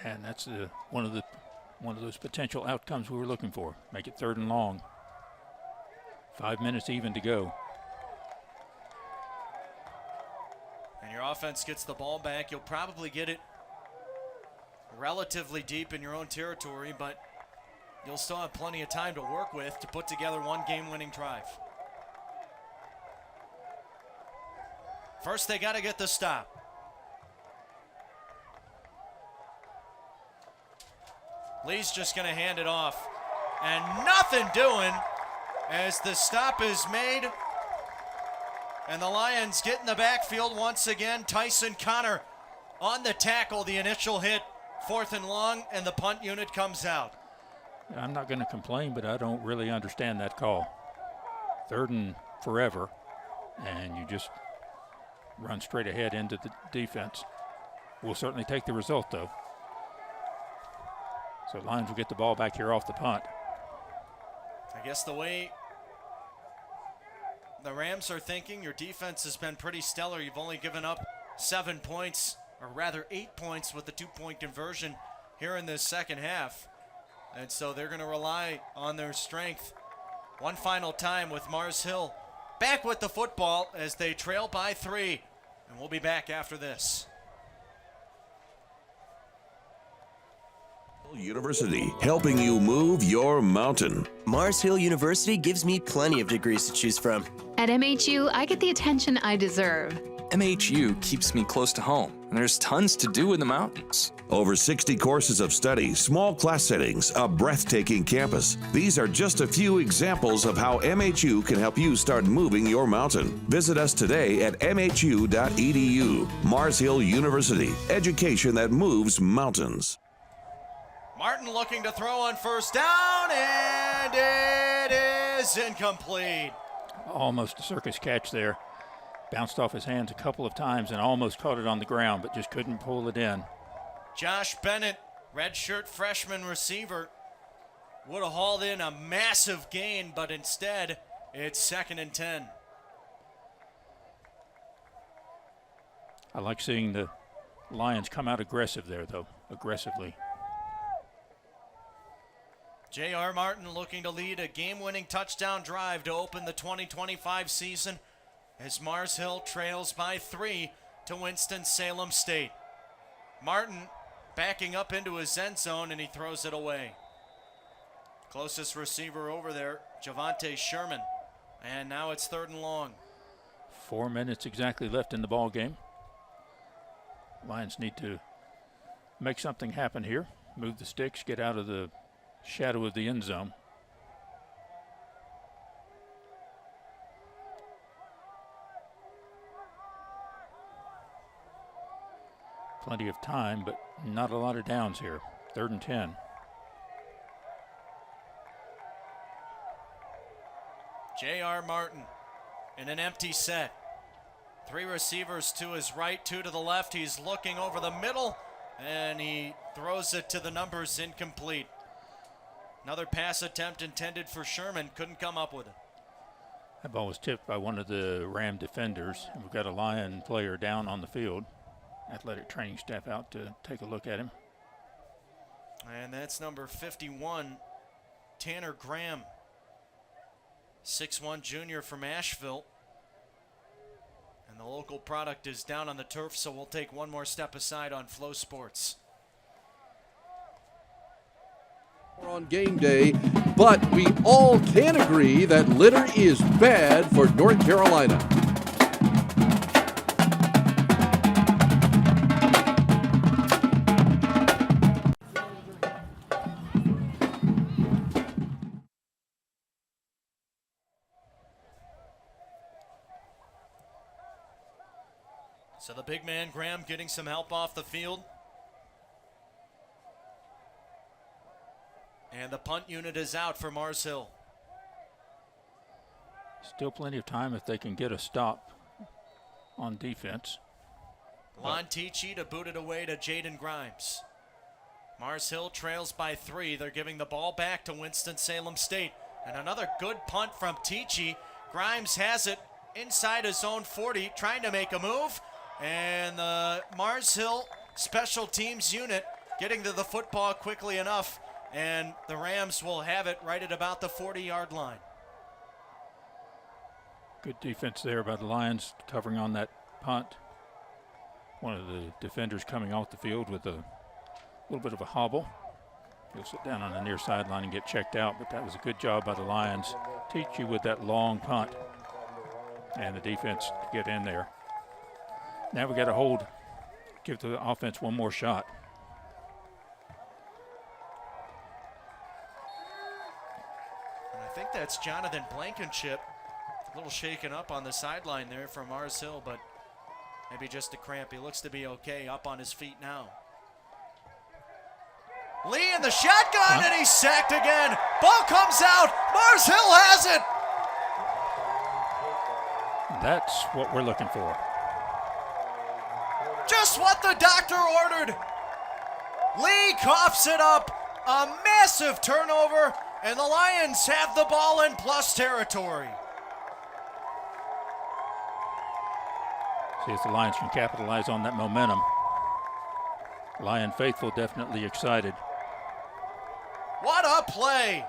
S1: And that's one of those potential outcomes we were looking for. Make it 3rd and long. 5 minutes even to go.
S2: And your offense gets the ball back. You'll probably get it relatively deep in your own territory, but you'll still have plenty of time to work with to put together one game-winning drive. First, they got to get the stop. Lee's just going to hand it off. And nothing doing as the stop is made. And the Lions get in the backfield once again. Tyson Connor on the tackle, the initial hit. 4th and long, and the punt unit comes out.
S1: I'm not going to complain, but I don't really understand that call. 3rd and forever, and you just run straight ahead into the defense. We'll certainly take the result, though. So Lions will get the ball back here off the punt.
S2: I guess the way the Rams are thinking, your defense has been pretty stellar. You've only given up 7 points, or rather 8 points with the 2-point conversion here in this second half. And so they're going to rely on their strength. One final time with Mars Hill back with the football as they trail by 3. And we'll be back after this.
S10: University, helping you move your mountain.
S11: Mars Hill University gives me plenty of degrees to choose from.
S12: At MHU, I get the attention I deserve.
S13: MHU keeps me close to home, and there's tons to do in the mountains.
S10: Over 60 courses of study, small class settings, a breathtaking campus. These are just a few examples of how MHU can help you start moving your mountain. Visit us today at mhu.edu. Mars Hill University, education that moves mountains.
S2: Martin looking to throw on 1st down, and it is incomplete.
S1: Almost a circus catch there. Bounced off his hands a couple of times and almost caught it on the ground, but just couldn't pull it in.
S2: Josh Bennett, redshirt freshman receiver, would have hauled in a massive gain, but instead it's 2nd and 10.
S1: I like seeing the Lions come out aggressive there, though, aggressively.
S2: J.R. Martin looking to lead a game-winning touchdown drive to open the 2025 season as Mars Hill trails by 3 to Winston-Salem State. Martin backing up into his end zone, and he throws it away. Closest receiver over there, Javante Sherman. And now it's 3rd and long.
S1: 4 minutes exactly left in the ball game. Lions need to make something happen here. Move the sticks, get out of the shadow of the end zone. Plenty of time, but not a lot of downs here. 3rd and 10.
S2: J.R. Martin in an empty set. 3 receivers to his right, 2 to the left. He's looking over the middle, and he throws it to the numbers, incomplete. Another pass attempt intended for Sherman, couldn't come up with it.
S1: That ball was tipped by one of the Ram defenders, and we've got a Lion player down on the field. Athletic training staff out to take a look at him.
S2: And that's number 51, Tanner Graham. 6'1" junior from Asheville. And the local product is down on the turf, so we'll take one more step aside on Flow Sports.
S9: We're on game day, but we all can agree that litter is bad for North Carolina.
S2: So the big man, Graham, getting some help off the field. And the punt unit is out for Mars Hill.
S1: Still plenty of time if they can get a stop on defense.
S2: Lon Tichy to boot it away to Jaden Grimes. Mars Hill trails by 3. They're giving the ball back to Winston-Salem State. And another good punt from Tichy. Grimes has it inside his own 40, trying to make a move. And the Mars Hill special teams unit getting to the football quickly enough. And the Rams will have it right at about the 40-yard line.
S1: Good defense there by the Lions covering on that punt. One of the defenders coming off the field with a little bit of a hobble. He'll sit down on the near sideline and get checked out, but that was a good job by the Lions. Teach you with that long punt and the defense to get in there. Now we got to hold, give the offense one more shot.
S2: And I think that's Jonathan Blankenship. A little shaken up on the sideline there from Mars Hill, but maybe just a cramp. He looks to be okay, up on his feet now. Lee in the shotgun, and he's sacked again. Ball comes out. Mars Hill has it.
S1: That's what we're looking for.
S2: Just what the doctor ordered. Lee coughs it up. A massive turnover, and the Lions have the ball in plus territory.
S1: See if the Lions can capitalize on that momentum. Lion faithful definitely excited.
S2: What a play.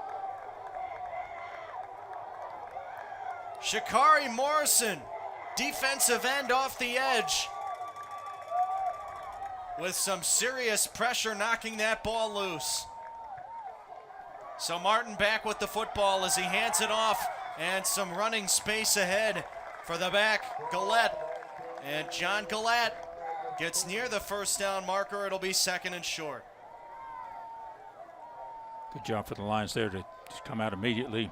S2: Shakari Morrison, defensive end off the edge, with some serious pressure knocking that ball loose. So Martin back with the football as he hands it off, and some running space ahead for the back, Gillette. And John Gillette gets near the first down marker. It'll be 2nd and short.
S1: Good job for the Lions there to just come out immediately.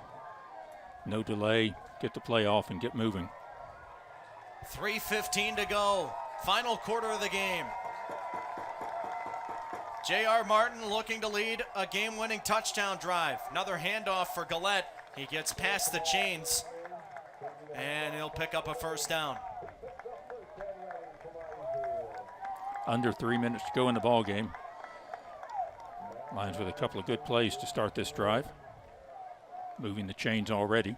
S1: No delay, get the play off and get moving.
S2: 3:15 to go. Final quarter of the game. J.R. Martin looking to lead a game-winning touchdown drive. Another handoff for Gillette. He gets past the chains, and he'll pick up a first down.
S1: Under 3 minutes to go in the ball game. Lions with a couple of good plays to start this drive. Moving the chains already.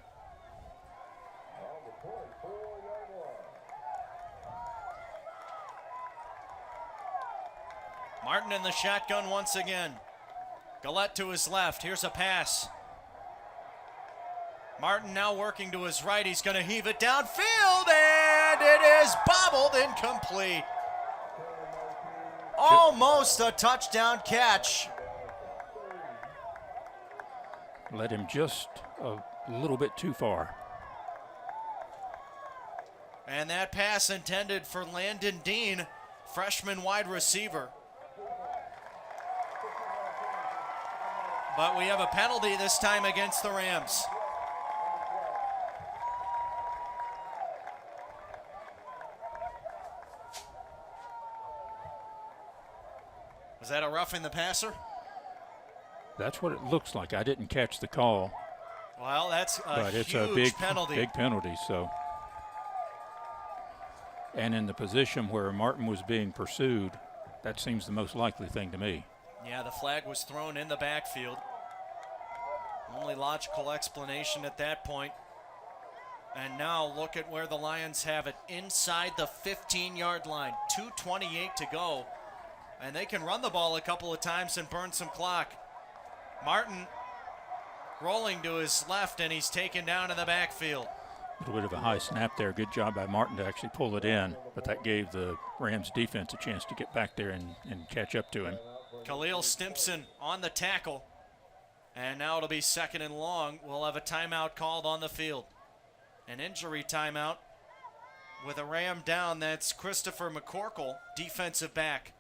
S2: Martin in the shotgun once again. Gillette to his left. Here's a pass. Martin now working to his right. He's going to heave it downfield, and it is bobbled incomplete. Almost a touchdown catch.
S1: Led him just a little bit too far.
S2: And that pass intended for Landon Dean, freshman wide receiver. But we have a penalty this time against the Rams. Was that a roughing the passer?
S1: That's what it looks like. I didn't catch the call.
S2: Well, that's
S1: but it's
S2: huge
S1: a big
S2: penalty.
S1: Big penalty. So, and in the position where Martin was being pursued, that seems the most likely thing to me.
S2: Yeah, the flag was thrown in the backfield. Only logical explanation at that point. And now look at where the Lions have it, inside the 15-yard line. 2:28 to go. And they can run the ball a couple of times and burn some clock. Martin rolling to his left, and he's taken down in the backfield.
S1: A little bit of a high snap there. Good job by Martin to actually pull it in, but that gave the Rams defense a chance to get back there and catch up to him.
S2: Khalil Stimpson on the tackle. And now it'll be 2nd and long. We'll have a timeout called on the field. An injury timeout with a Ram down. That's Christopher McCorkle, defensive back.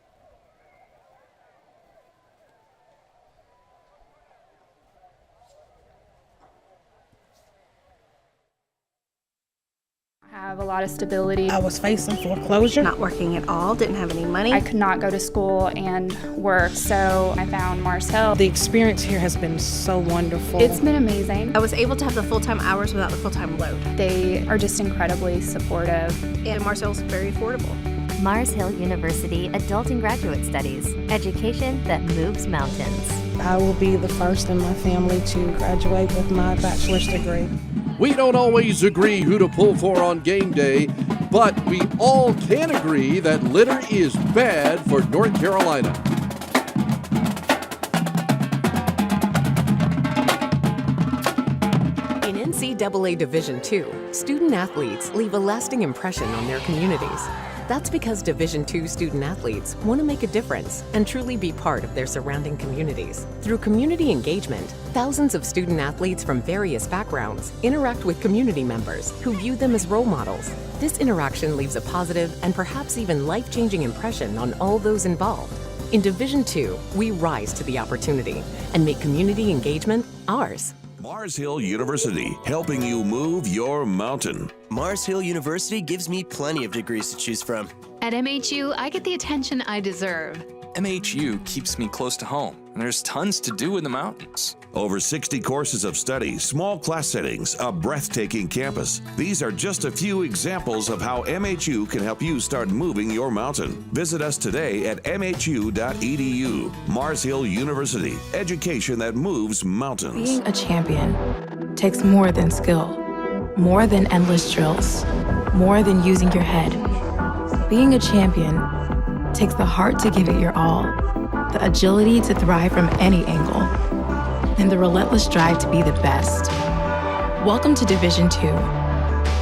S5: Have a lot of stability.
S6: I was facing foreclosure.
S7: Not working at all, didn't have any money.
S5: I could not go to school and work, so I found Mars Hill.
S6: The experience here has been so wonderful.
S5: It's been amazing.
S7: I was able to have the full-time hours without the full-time load.
S5: They are just incredibly supportive.
S7: And Mars Hill is very affordable.
S8: Mars Hill University Adult and Graduate Studies. Education that moves mountains.
S6: I will be the first in my family to graduate with my bachelor's degree.
S9: We don't always agree who to pull for on game day, but we all can agree that litter is bad for North Carolina.
S4: In NCAA Division II, student athletes leave a lasting impression on their communities. That's because Division II student athletes want to make a difference and truly be part of their surrounding communities. Through community engagement, thousands of student athletes from various backgrounds interact with community members who view them as role models. This interaction leaves a positive and perhaps even life-changing impression on all those involved. In Division II, we rise to the opportunity and make community engagement ours.
S10: Mars Hill University, helping you move your mountain.
S11: Mars Hill University gives me plenty of degrees to choose from.
S12: At MHU, I get the attention I deserve.
S13: MHU keeps me close to home, and there's tons to do in the mountains.
S10: Over 60 courses of study, small class settings, a breathtaking campus. These are just a few examples of how MHU can help you start moving your mountain. Visit us today at mhu.edu. Mars Hill University, education that moves mountains.
S14: Being a champion takes more than skill, more than endless drills, more than using your head. Being a champion takes the heart to give it your all, the agility to thrive from any angle, and the relentless drive to be the best. Welcome to Division II,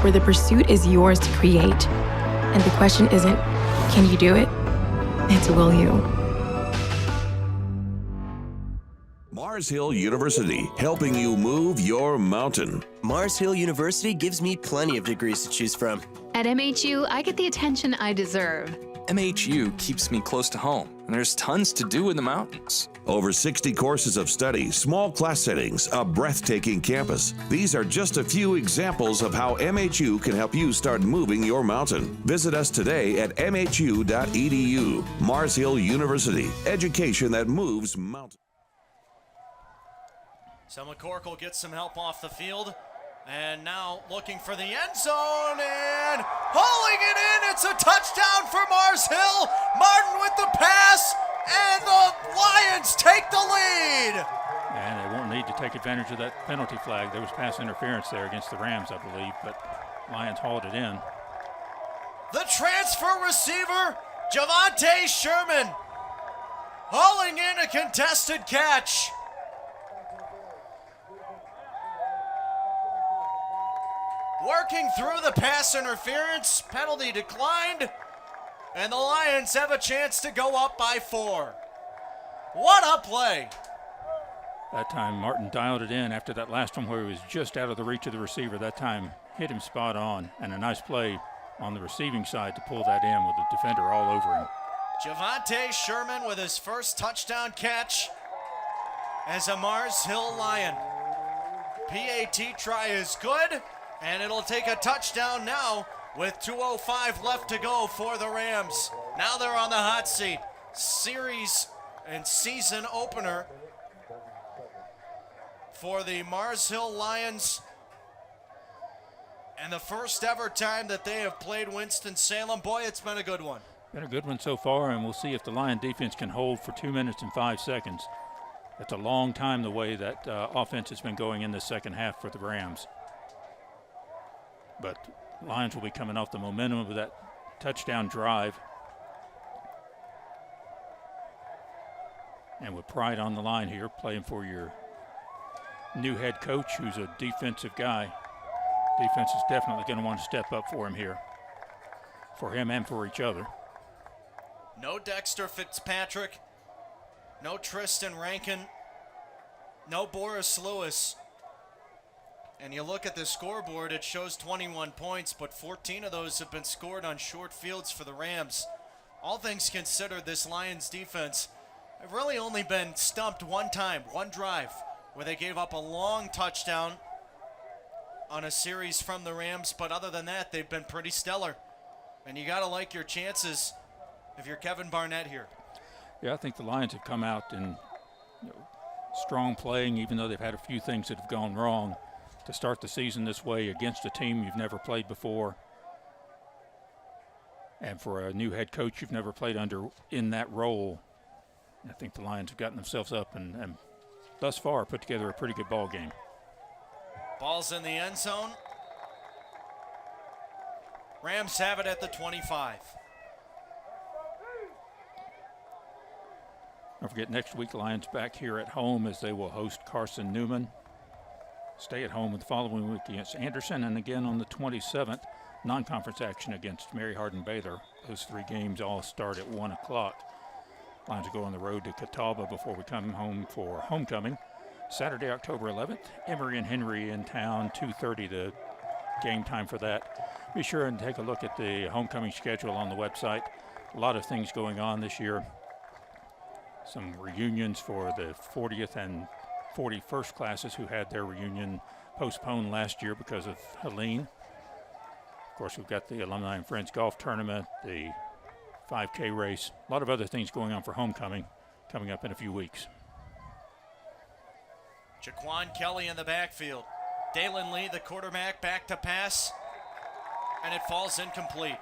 S14: where the pursuit is yours to create, and the question isn't, can you do it? It's, will you?
S10: Mars Hill University, helping you move your mountain.
S11: Mars Hill University gives me plenty of degrees to choose from.
S12: At MHU, I get the attention I deserve.
S13: MHU keeps me close to home, and there's tons to do in the mountains.
S10: Over 60 courses of study, small class settings, a breathtaking campus. These are just a few examples of how MHU can help you start moving your mountain. Visit us today at mhu.edu. Mars Hill University, education that moves mountains.
S2: So McCorkle gets some help off the field. And now looking for the end zone and hauling it in. It's a touchdown for Mars Hill. Martin with the pass, and the Lions take the lead.
S1: And they won't need to take advantage of that penalty flag. There was pass interference there against the Rams, I believe, but Lions hauled it in.
S2: The transfer receiver, Javante Sherman, hauling in a contested catch. Working through the pass interference, penalty declined, and the Lions have a chance to go up by 4. What a play!
S1: That time Martin dialed it in after that last one where he was just out of the reach of the receiver. That time hit him spot on, and a nice play on the receiving side to pull that in with the defender all over him.
S2: Javonte Sherman with his first touchdown catch as a Mars Hill Lion. PAT try is good, and it'll take a touchdown now with 2:05 left to go for the Rams. Now they're on the hot seat. Series and season opener for the Mars Hill Lions, and the first ever time that they have played Winston-Salem. Boy, it's been a good one.
S1: Been a good one so far, and we'll see if the Lion defense can hold for 2 minutes and 5 seconds. That's a long time the way that offense has been going in the second half for the Rams. But Lions will be coming off the momentum of that touchdown drive. And with pride on the line here, playing for your new head coach, who's a defensive guy. Defense is definitely going to want to step up for him here, for him and for each other.
S2: No Dexter Fitzpatrick, no Tristan Rankin, no Boris Lewis. And you look at the scoreboard, it shows 21 points, but 14 of those have been scored on short fields for the Rams. All things considered, this Lions defense have really only been stumped one time, one drive, where they gave up a long touchdown on a series from the Rams. But other than that, they've been pretty stellar. And you got to like your chances if you're Kevin Barnett here.
S1: Yeah, I think the Lions have come out in strong playing, even though they've had a few things that have gone wrong. To start the season this way against a team you've never played before, and for a new head coach you've never played under in that role, I think the Lions have gotten themselves up and thus far put together a pretty good ball game.
S2: Ball's in the end zone. Rams have it at the 25.
S1: Don't forget, next week Lions back here at home as they will host Carson Newman. Stay at home the following week against Anderson, and again on the 27th, non-conference action against Mary Hardin Baylor. Those 3 games all start at 1 o'clock. Lions will go on the road to Catawba before we come home for homecoming. Saturday, October 11th, Emory and Henry in town, 2:30 the game time for that. Be sure and take a look at the homecoming schedule on the website. A lot of things going on this year. Some reunions for the 40th and 41st classes who had their reunion postponed last year because of Helene. Of course, we've got the Alumni and Friends Golf Tournament, the 5K race, a lot of other things going on for homecoming coming up in a few weeks.
S2: Jaquan Kelly in the backfield. Dalen Lee, the quarterback, back to pass, and it falls incomplete.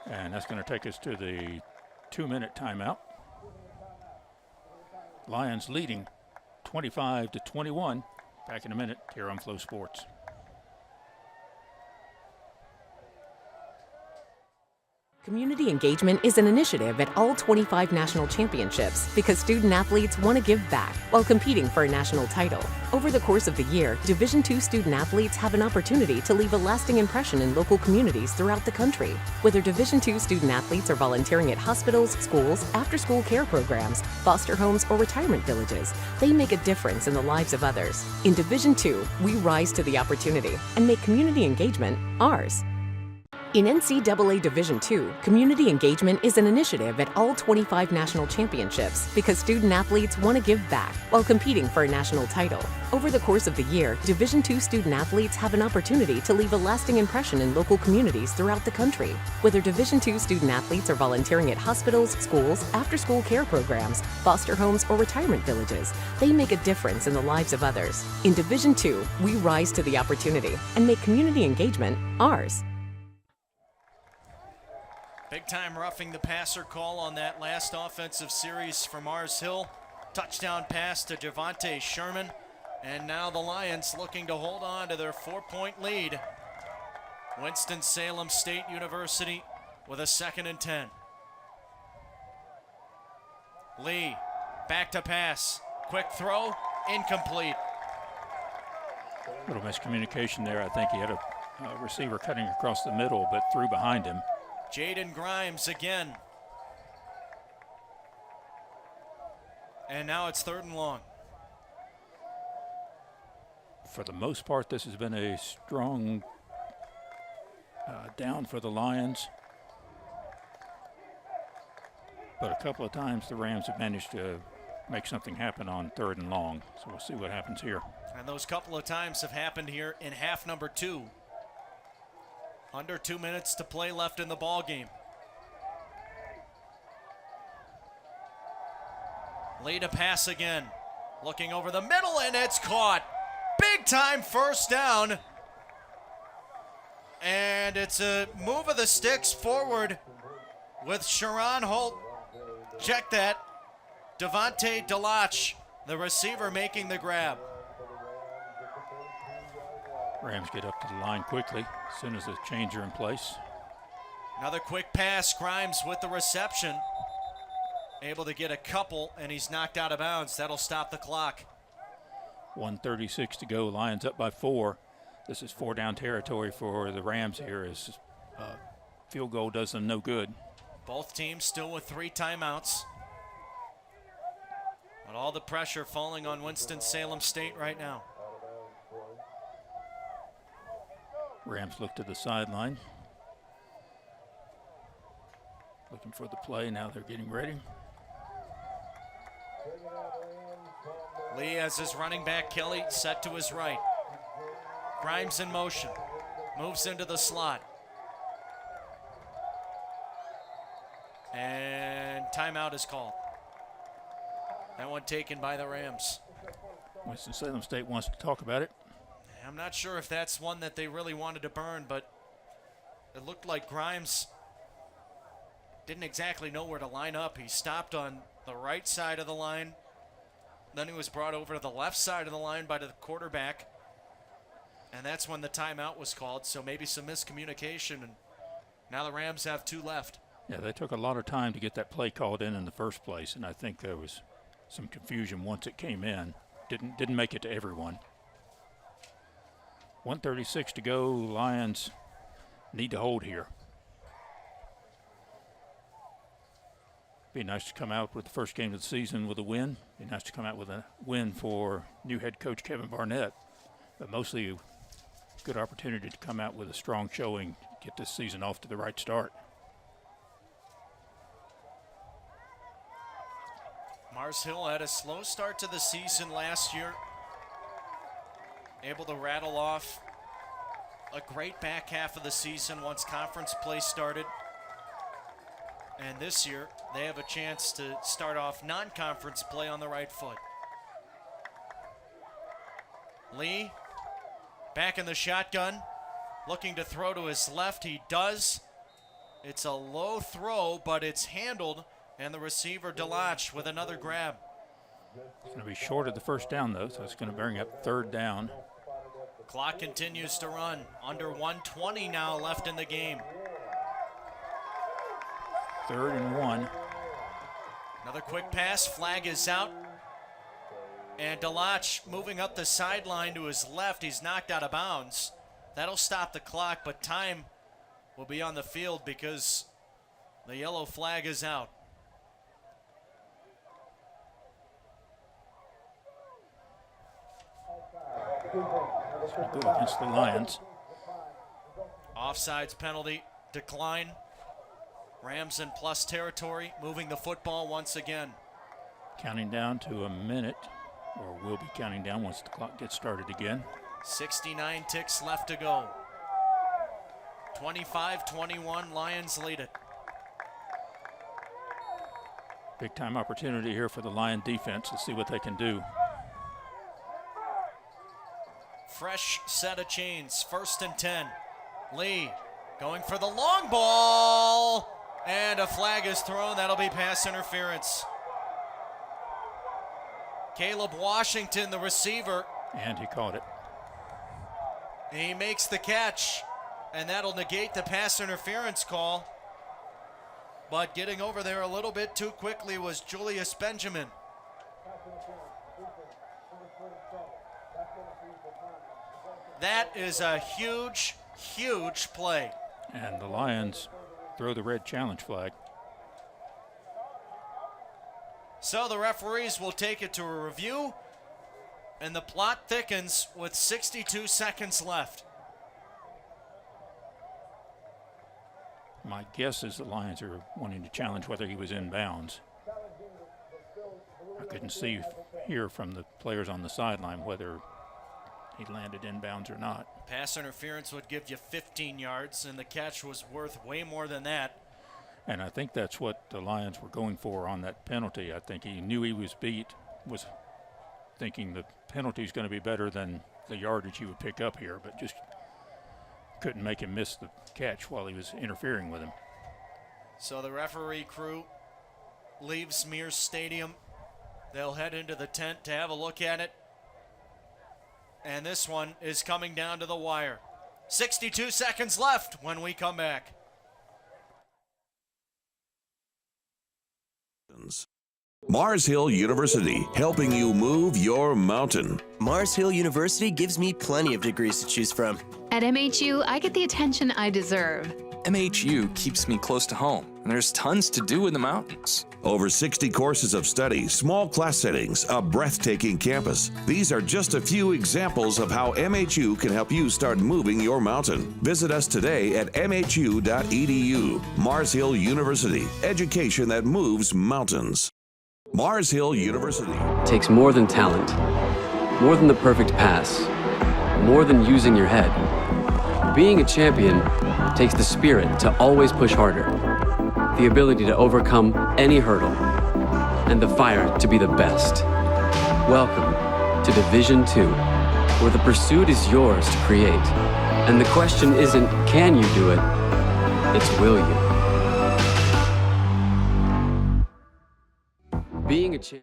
S1: And that's going to take us to the 2-minute timeout. Lions leading 25-21. Back in a minute here on Flo Sports.
S4: Community engagement is an initiative at all 25 national championships because student athletes want to give back while competing for a national title. Over the course of the year, Division II student athletes have an opportunity to leave a lasting impression in local communities throughout the country. Whether Division II student athletes are volunteering at hospitals, schools, after-school care programs, foster homes, or retirement villages, they make a difference in the lives of others. In Division II, we rise to the opportunity and make community engagement ours. In NCAA Division II, community engagement is an initiative at all 25 national championships because student athletes want to give back while competing for a national title. Over the course of the year, Division II student athletes have an opportunity to leave a lasting impression in local communities throughout the country. Whether Division II student athletes are volunteering at hospitals, schools, after-school care programs, foster homes, or retirement villages, they make a difference in the lives of others. In Division II, we rise to the opportunity and make community engagement ours.
S2: Big time roughing the passer call on that last offensive series for Mars Hill. Touchdown pass to Javonte Sherman. And now the Lions looking to hold on to their 4-point lead. Winston-Salem State University with a 2nd and 10. Lee, back to pass. Quick throw, incomplete.
S1: A little miscommunication there. I think he had a receiver cutting across the middle, but threw behind him.
S2: Jaden Grimes again. And now it's 3rd and long.
S1: For the most part, this has been a strong down for the Lions. But a couple of times the Rams have managed to make something happen on 3rd and long. So we'll see what happens here.
S2: And those couple of times have happened here in half number 2. Under 2 minutes to play left in the ball game. Lee to pass again. Looking over the middle, and it's caught. Big time first down. And it's a move of the sticks forward with Sharon Holt. Check that. Devontae Delach, the receiver, making the grab.
S1: Rams get up to the line quickly as soon as the chains are in place.
S2: Another quick pass. Grimes with the reception. Able to get a couple, and he's knocked out of bounds. That'll stop the clock.
S1: 1:36 to go. Lions up by 4. This is 4-down territory for the Rams here as field goal does them no good.
S2: Both teams still with 3 timeouts. But all the pressure falling on Winston-Salem State right now.
S1: Rams look to the sideline. Looking for the play. Now they're getting ready.
S2: Lee has his running back, Kelly, set to his right. Grimes in motion. Moves into the slot. And timeout is called. That one taken by the Rams.
S1: Winston-Salem State wants to talk about it.
S2: I'm not sure if that's one that they really wanted to burn, but it looked like Grimes didn't exactly know where to line up. He stopped on the right side of the line. Then he was brought over to the left side of the line by the quarterback. And that's when the timeout was called. So maybe some miscommunication. And now the Rams have 2 left.
S1: Yeah, they took a lot of time to get that play called in the first place. And I think there was some confusion once it came in. Didn't make it to everyone. 1:36 to go. Lions need to hold here. Be nice to come out with the first game of the season with a win. Be nice to come out with a win for new head coach Kevin Barnett. But mostly a good opportunity to come out with a strong showing, get this season off to the right start.
S2: Mars Hill had a slow start to the season last year. Able to rattle off a great back half of the season once conference play started. And this year, they have a chance to start off non-conference play on the right foot. Lee, back in the shotgun, looking to throw to his left. He does. It's a low throw, but it's handled, and the receiver, Delach, with another grab.
S1: It's going to be short of the first down, though, so it's going to bring up 3rd down.
S2: Clock continues to run. Under 1:20 now left in the game.
S1: 3rd and 1.
S2: Another quick pass. Flag is out. And Delach moving up the sideline to his left. He's knocked out of bounds. That'll stop the clock, but time will be on the field because the yellow flag is out.
S1: It's going to go against the Lions.
S2: Offsides penalty decline. Rams in plus territory, moving the football once again.
S1: Counting down to a minute, or will be counting down once the clock gets started again.
S2: 69 ticks left to go. 25-21, Lions lead it.
S1: Big time opportunity here for the Lion defense to see what they can do.
S2: Fresh set of chains, 1st and 10. Lee going for the long ball. And a flag is thrown. That'll be pass interference. Caleb Washington, the receiver.
S1: And he caught it.
S2: He makes the catch. And that'll negate the pass interference call. but getting over there a little bit too quickly was Julius Benjamin. That is a huge, huge play.
S1: And the Lions throw the red challenge flag.
S2: So the referees will take it to a review, and the plot thickens with 62 seconds left.
S1: My guess is the Lions are wanting to challenge whether he was in bounds. I couldn't hear from the players on the sideline whether he landed in bounds or not.
S2: Pass interference would give you 15 yards, and the catch was worth way more than that.
S1: And I think that's what the Lions were going for on that penalty. I think he knew he was beat, was thinking the penalty is going to be better than the yardage he would pick up here, but just couldn't make him miss the catch while he was interfering with him.
S2: So the referee crew leaves Mears Stadium. They'll head into the tent to have a look at it. And this one is coming down to the wire. 62 seconds left when we come back.
S10: Mars Hill University, helping you move your mountain.
S11: Mars Hill University gives me plenty of degrees to choose from.
S12: At MHU, I get the attention I deserve.
S13: MHU keeps me close to home, and there's tons to do in the mountains.
S10: Over 60 courses of study, small class settings, a breathtaking campus. These are just a few examples of how MHU can help you start moving your mountain. Visit us today at mhu.edu. Mars Hill University, education that moves mountains. Mars Hill University.
S15: Takes more than talent, more than the perfect pass, more than using your head. Being a champion takes the spirit to always push harder, the ability to overcome any hurdle, and the fire to be the best. Welcome to Division II, where the pursuit is yours to create. And the question isn't, can you do it? It's, will you? Being a champion.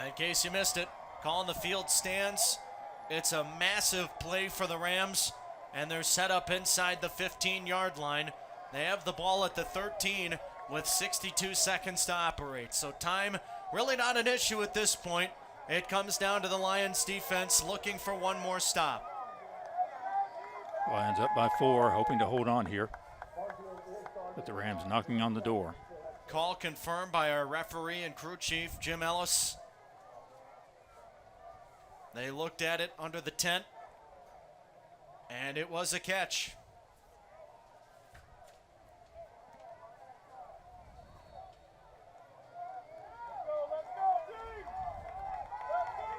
S2: In case you missed it, calling the field stands. It's a massive play for the Rams, and they're set up inside the 15-yard line. They have the ball at the 13 with 62 seconds to operate. So time really not an issue at this point. It comes down to the Lions defense looking for one more stop.
S1: Lions up by 4, hoping to hold on here. But the Rams knocking on the door.
S2: Call confirmed by our referee and crew chief, Jim Ellis. They looked at it under the tent, and it was a catch.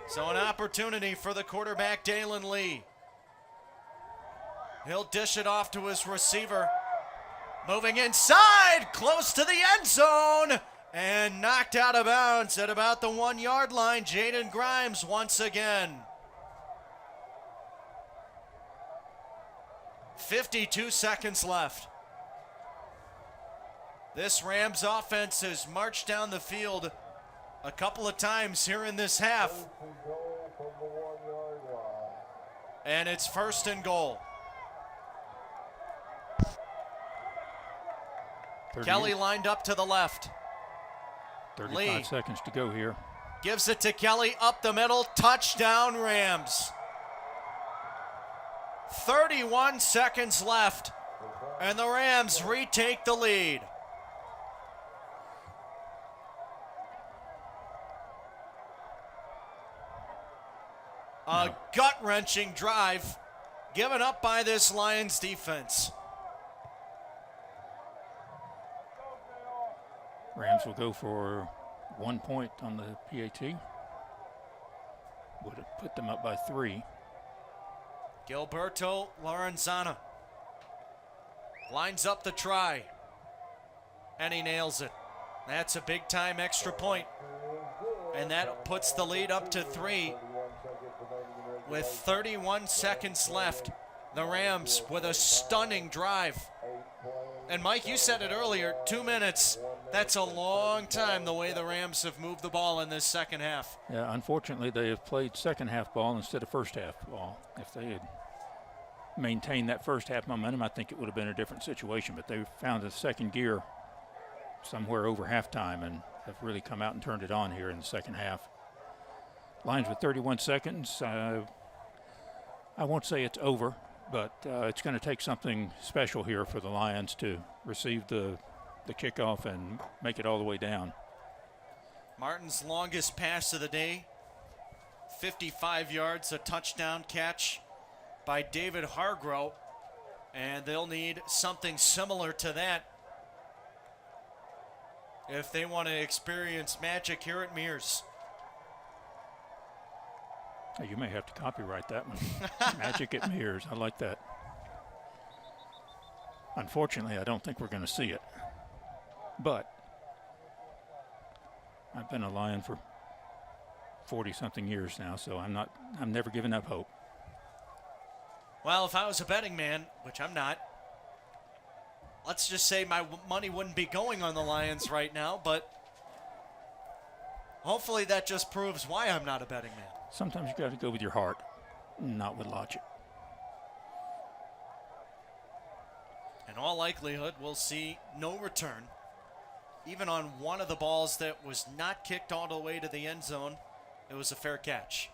S2: So an opportunity for the quarterback, Dalen Lee. He'll dish it off to his receiver. Moving inside, close to the end zone. And knocked out of bounds at about the 1-yard line. Jaden Grimes once again. 52 seconds left. This Rams offense has marched down the field a couple of times here in this half. And it's 1st and goal. Kelly lined up to the left.
S1: 35
S2: Lee
S1: seconds to go here.
S2: Gives it to Kelly up the middle. Touchdown Rams. 31 seconds left. And the Rams retake the lead. A gut-wrenching drive given up by this Lions defense.
S1: Rams will go for 1 point on the PAT. Would have put them up by 3.
S2: Gilberto Lorenzana lines up the try. And he nails it. That's a big time extra point. And that puts the lead up to 3 with 31 seconds left. The Rams with a stunning drive. And Mike, you said it earlier, 2 minutes. That's a long time the way the Rams have moved the ball in this second half.
S1: Yeah, unfortunately, they have played second half ball instead of first half ball. If they had maintained that first half momentum, I think it would have been a different situation. But they found a second gear somewhere over halftime and have really come out and turned it on here in the second half. Lions with 31 seconds. I won't say it's over, but it's going to take something special here for the Lions to receive the kickoff and make it all the way down.
S2: Martin's longest pass of the day, 55 yards, a touchdown catch by David Hargrove, and they'll need something similar to that if they want to experience magic here at Mears.
S1: Hey, you may have to copyright that one. Magic at Mears. I like that. Unfortunately, I don't think we're going to see it. But I've been a Lion for 40-something years now, so I'm never giving up hope.
S2: Well, if I was a betting man, which I'm not, let's just say my money wouldn't be going on the Lions right now, but hopefully that just proves why I'm not a betting man.
S1: Sometimes you got to go with your heart, not with logic.
S2: In all likelihood, we'll see no return. Even on one of the balls that was not kicked all the way to the end zone, it was a fair catch.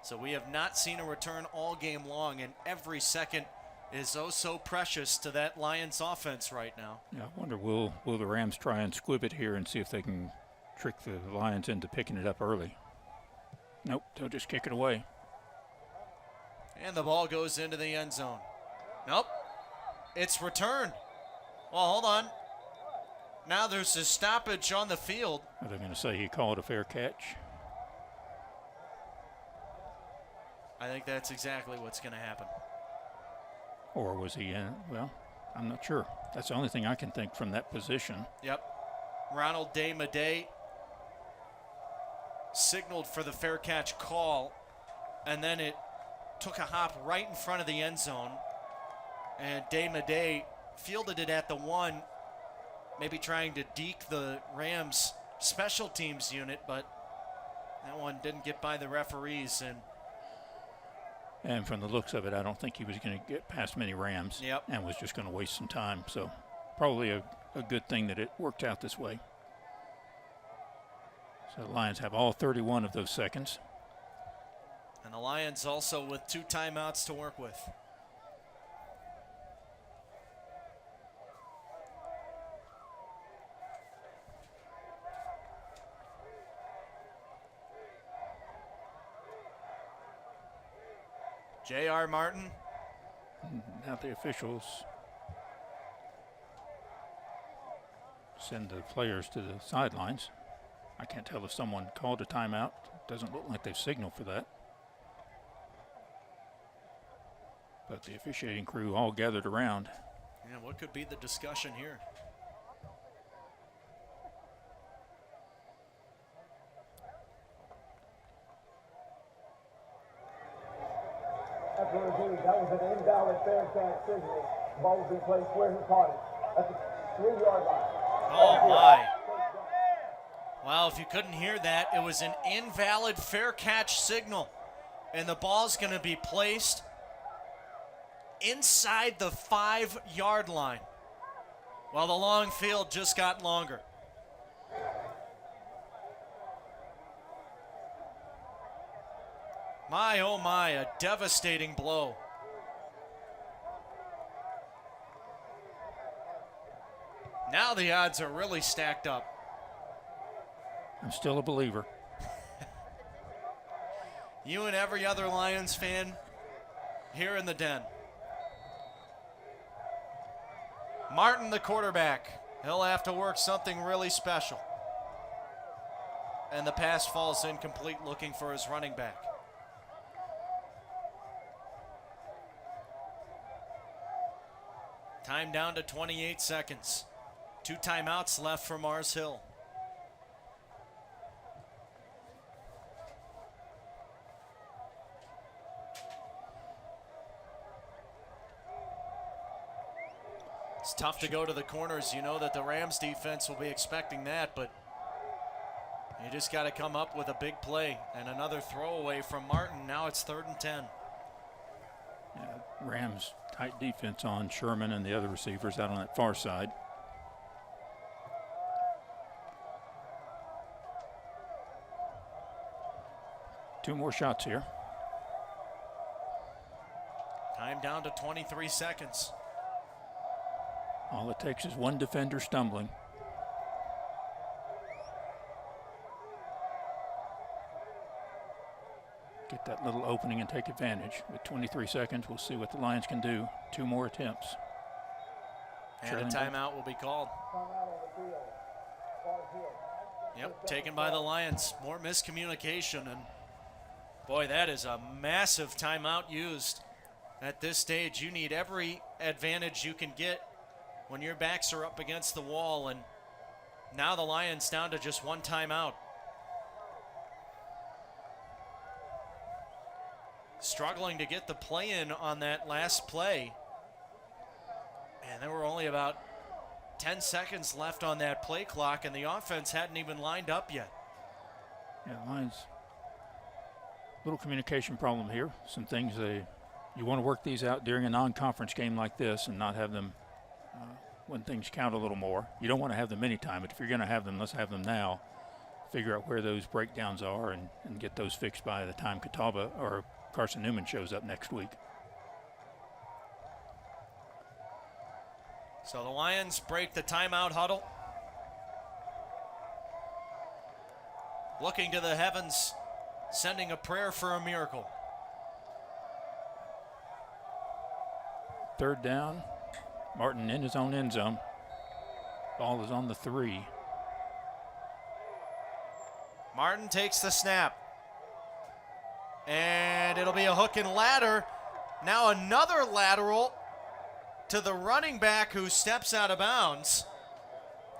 S2: So we have not seen a return all game long, and every second is oh so precious to that Lions offense right now.
S1: Yeah, I wonder, will the Rams try and squib it here and see if they can trick the Lions into picking it up early? Nope, they'll just kick it away.
S2: And the ball goes into the end zone. Nope, it's returned. Well, hold on. Now there's a stoppage on the field.
S1: Are they going to say he called a fair catch?
S2: I think that's exactly what's going to happen.
S1: Or was he in? Well, I'm not sure. That's the only thing I can think from that position.
S2: Yep. Ronald Day-Maday signaled for the fair catch call, and then it took a hop right in front of the end zone, and Day-Maday fielded it at the 1, maybe trying to deke the Rams special teams unit, but that one didn't get by the referees.
S1: And from the looks of it, I don't think he was going to get past many Rams.
S2: Yep.
S1: And was just going to waste some time. So probably a good thing that it worked out this way. So the Lions have all 31 of those seconds.
S2: And the Lions also with 2 timeouts to work with. J.R. Martin.
S1: Now the officials send the players to the sidelines. I can't tell if someone called a timeout. Doesn't look like they've signaled for that. But the officiating crew all gathered around.
S2: Yeah, what could be the discussion here?
S3: That was an invalid fair catch signal. Ball was in place where he caught it. That's a 3-yard line.
S2: Oh, my. Well, if you couldn't hear that, it was an invalid fair catch signal. And the ball's going to be placed inside the 5-yard line. Well, the long field just got longer. My, oh my, a devastating blow. Now the odds are really stacked up.
S1: I'm still a believer.
S2: You and every other Lions fan here in the den. Martin, the quarterback, he'll have to work something really special. And the pass falls incomplete, looking for his running back. Time down to 28 seconds. 2 timeouts left for Mars Hill. It's tough to go to the corners. You know that the Rams defense will be expecting that, but you just got to come up with a big play. And another throwaway from Martin. Now it's 3rd and 10.
S1: Yeah, Rams tight defense on Sherman and the other receivers out on that far side. Two more shots here.
S2: Time down to 23 seconds.
S1: All it takes is one defender stumbling. Get that little opening and take advantage. With 23 seconds, we'll see what the Lions can do. 2 more attempts.
S2: And a timeout will be called. Yep, taken by the Lions. More miscommunication, and boy, that is a massive timeout used. At this stage, you need every advantage you can get when your backs are up against the wall, and now the Lions down to just 1 timeout. Struggling to get the play in on that last play. And there were only about 10 seconds left on that play clock, and the offense hadn't even lined up yet.
S1: Yeah, Lions, little communication problem here. Some things you want to work these out during a non-conference game like this and not have them when things count a little more. You don't want to have them anytime, but if you're going to have them, let's have them now. Figure out where those breakdowns are and get those fixed by the time Catawba or Carson Newman shows up next week.
S2: So the Lions break the timeout huddle. Looking to the heavens, sending a prayer for a miracle.
S1: 3rd down. Martin in his own end zone. Ball is on the 3.
S2: Martin takes the snap. And it'll be a hook and ladder. Now another lateral to the running back who steps out of bounds.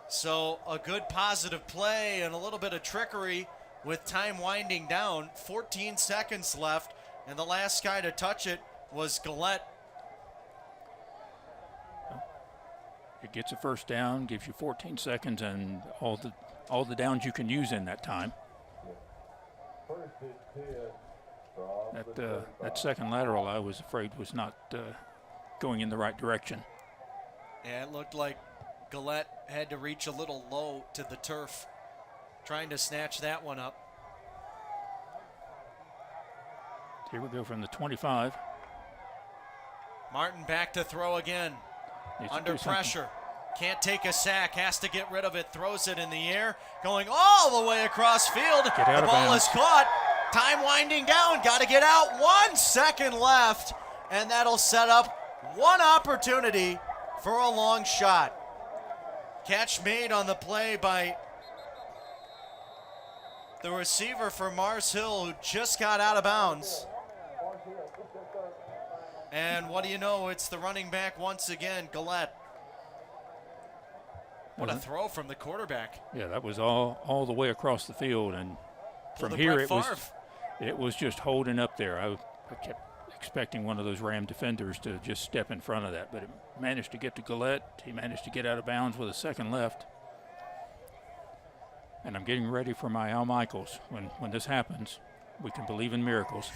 S2: So a good positive play and a little bit of trickery with time winding down. 14 seconds left, and the last guy to touch it was Gillette.
S1: It gets a first down, gives you 14 seconds, and all the downs you can use in that time. That second lateral, I was afraid, was not going in the right direction.
S2: Yeah, it looked like Gillette had to reach a little low to the turf, trying to snatch that one up.
S1: Here we go from the 25.
S2: Martin back to throw again. Under pressure. Can't take a sack, has to get rid of it, throws it in the air, going all the way across field. The ball is caught. Time winding down, got to get out. 1 second left, and that'll set up one opportunity for a long shot. Catch made on the play by the receiver for Mars Hill, who just got out of bounds. And what do you know, it's the running back once again, Gillette. What a throw from the quarterback.
S1: Yeah, that was all the way across the field, and from here it was just holding up there. I kept expecting one of those Ram defenders to just step in front of that, but it managed to get to Gillette. He managed to get out of bounds with a second left. And I'm getting ready for my Al Michaels. When this happens, we can believe in miracles.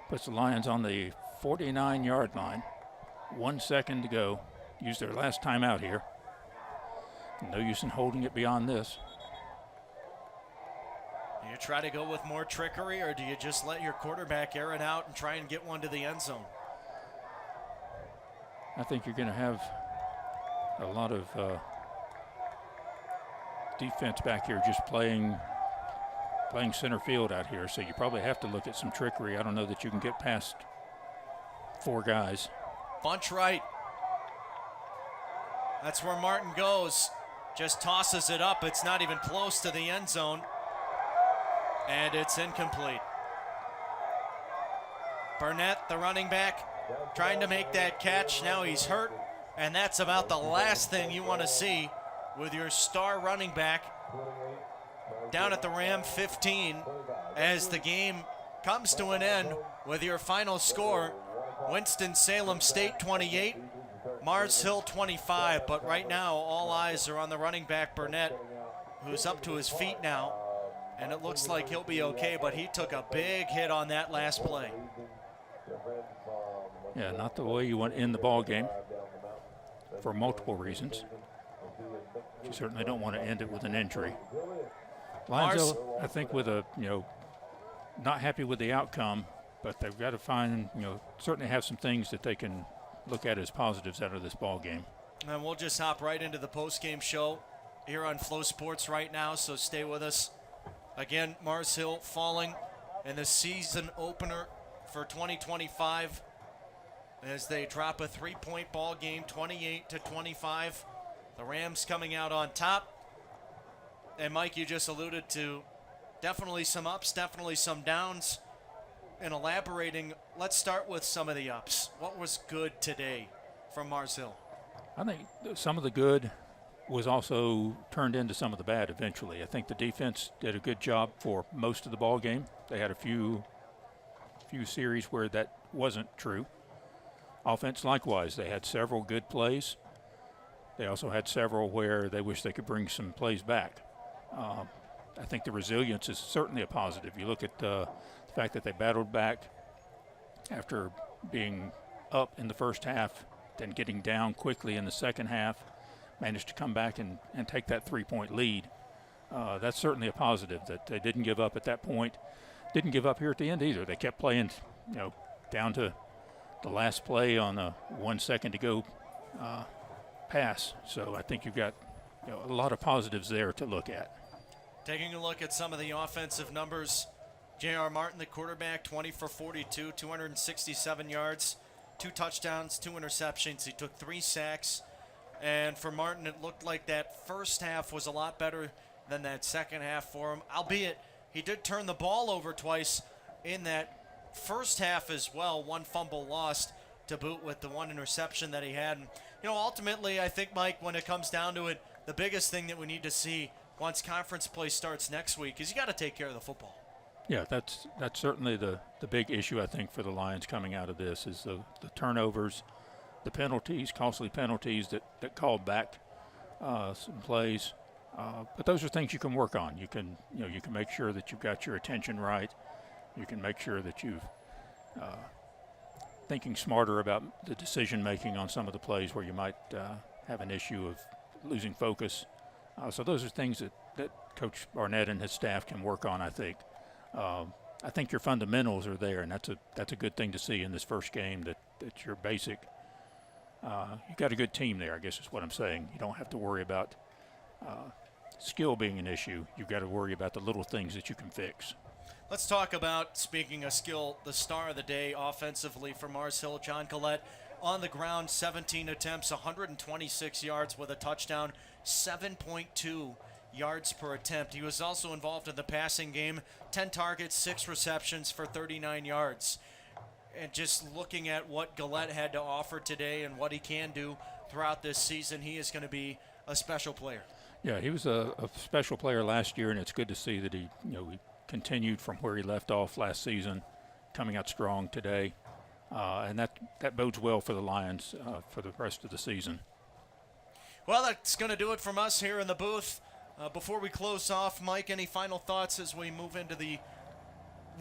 S1: Puts the Lions on the 49-yard line. 1 second to go. Use their last timeout here. No use in holding it beyond this.
S2: Do you try to go with more trickery, or do you just let your quarterback air it out and try and get one to the end zone?
S1: I think you're going to have a lot of defense back here just playing center field out here, so you probably have to look at some trickery. I don't know that you can get past 4 guys.
S2: Bunch right. That's where Martin goes. Just tosses it up. It's not even close to the end zone. And it's incomplete. Burnett, the running back, trying to make that catch. Now he's hurt. And that's about the last thing you want to see with your star running back down at the Ram 15 as the game comes to an end with your final score, Winston-Salem State 28, Mars Hill 25. But right now, all eyes are on the running back, Burnett, who's up to his feet now. And it looks like he'll be okay, but he took a big hit on that last play.
S1: Yeah, not the way you want to end the ball game for multiple reasons. You certainly don't want to end it with an injury. Lions, I think, with a, not happy with the outcome, but they've got to find, certainly have some things that they can look at as positives out of this ball game.
S2: And we'll just hop right into the post-game show here on Flow Sports right now, so stay with us. Again, Mars Hill falling in the season opener for 2025 as they drop a 3-point ball game, 28-25. The Rams coming out on top. And Mike, you just alluded to definitely some ups, definitely some downs. And elaborating, let's start with some of the ups. What was good today from Mars Hill?
S1: I think some of the good was also turned into some of the bad eventually. I think the defense did a good job for most of the ball game. They had a few series where that wasn't true. Offense, likewise, they had several good plays. They also had several where they wish they could bring some plays back. I think the resilience is certainly a positive. You look at the fact that they battled back after being up in the first half, then getting down quickly in the second half, managed to come back and take that 3-point lead. That's certainly a positive that they didn't give up at that point. Didn't give up here at the end either. They kept playing, down to the last play on a 1 second to go pass. So I think you've got a lot of positives there to look at.
S2: Taking a look at some of the offensive numbers, J.R. Martin, the quarterback, 20 for 42, 267 yards, 2 touchdowns, 2 interceptions. He took 3 sacks. And for Martin, it looked like that first half was a lot better than that second half for him, albeit he did turn the ball over twice in that first half as well. 1 fumble lost to boot with the 1 interception that he had. And, ultimately, I think, Mike, when it comes down to it, the biggest thing that we need to see once conference play starts next week is you got to take care of the football.
S1: Yeah, that's certainly the big issue, I think, for the Lions coming out of this is the turnovers, the penalties, costly penalties that called back some plays. But those are things you can work on. You can make sure that you've got your attention right. You can make sure that you've thinking smarter about the decision making on some of the plays where you might have an issue of losing focus. So those are things that Coach Barnett and his staff can work on, I think. I think your fundamentals are there, and that's a good thing to see in this first game, that your basic you've got a good team there, I guess is what I'm saying. You don't have to worry about skill being an issue. You've got to worry about the little things that you can fix.
S2: Let's talk about, speaking of skill, the star of the day offensively for Mars Hill, John Collette. On the ground, 17 attempts, 126 yards with a touchdown, 7.2 yards per attempt. He was also involved in the passing game, 10 targets, 6 receptions for 39 yards. And just looking at what Collette had to offer today and what he can do throughout this season, he is going to be a special player. Yeah, he was a special player last year, and it's good to see that he continued from where he left off last season, coming out strong today. And that bodes well for the Lions for the rest of the season. Well, that's going to do it from us here in the booth. Before we close off, Mike, any final thoughts as we move into the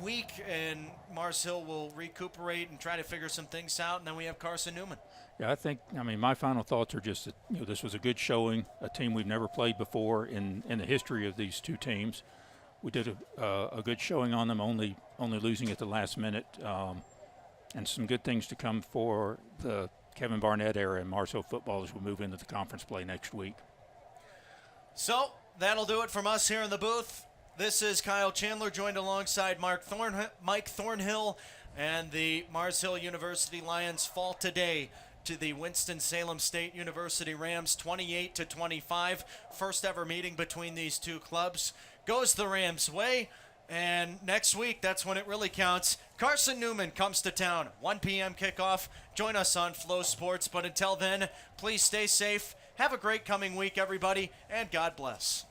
S2: week and Mars Hill will recuperate and try to figure some things out, and then we have Carson Newman? Yeah, my final thoughts are just that this was a good showing, a team we've never played before in the history of these two teams. We did a good showing on them, only losing at the last minute, and some good things to come for the Kevin Barnett era in Mars Hill football as we move into the conference play next week. So that'll do it from us here in the booth. This is Kyle Chandler, joined alongside Mike Thornhill, and the Mars Hill University Lions fall today to the Winston-Salem State University Rams, 28-25. First ever meeting between these two clubs. Goes the Rams' way. And next week, that's when it really counts. Carson Newman comes to town. 1 p.m. kickoff. Join us on Flow Sports. But until then, please stay safe. Have a great coming week, everybody, and God bless.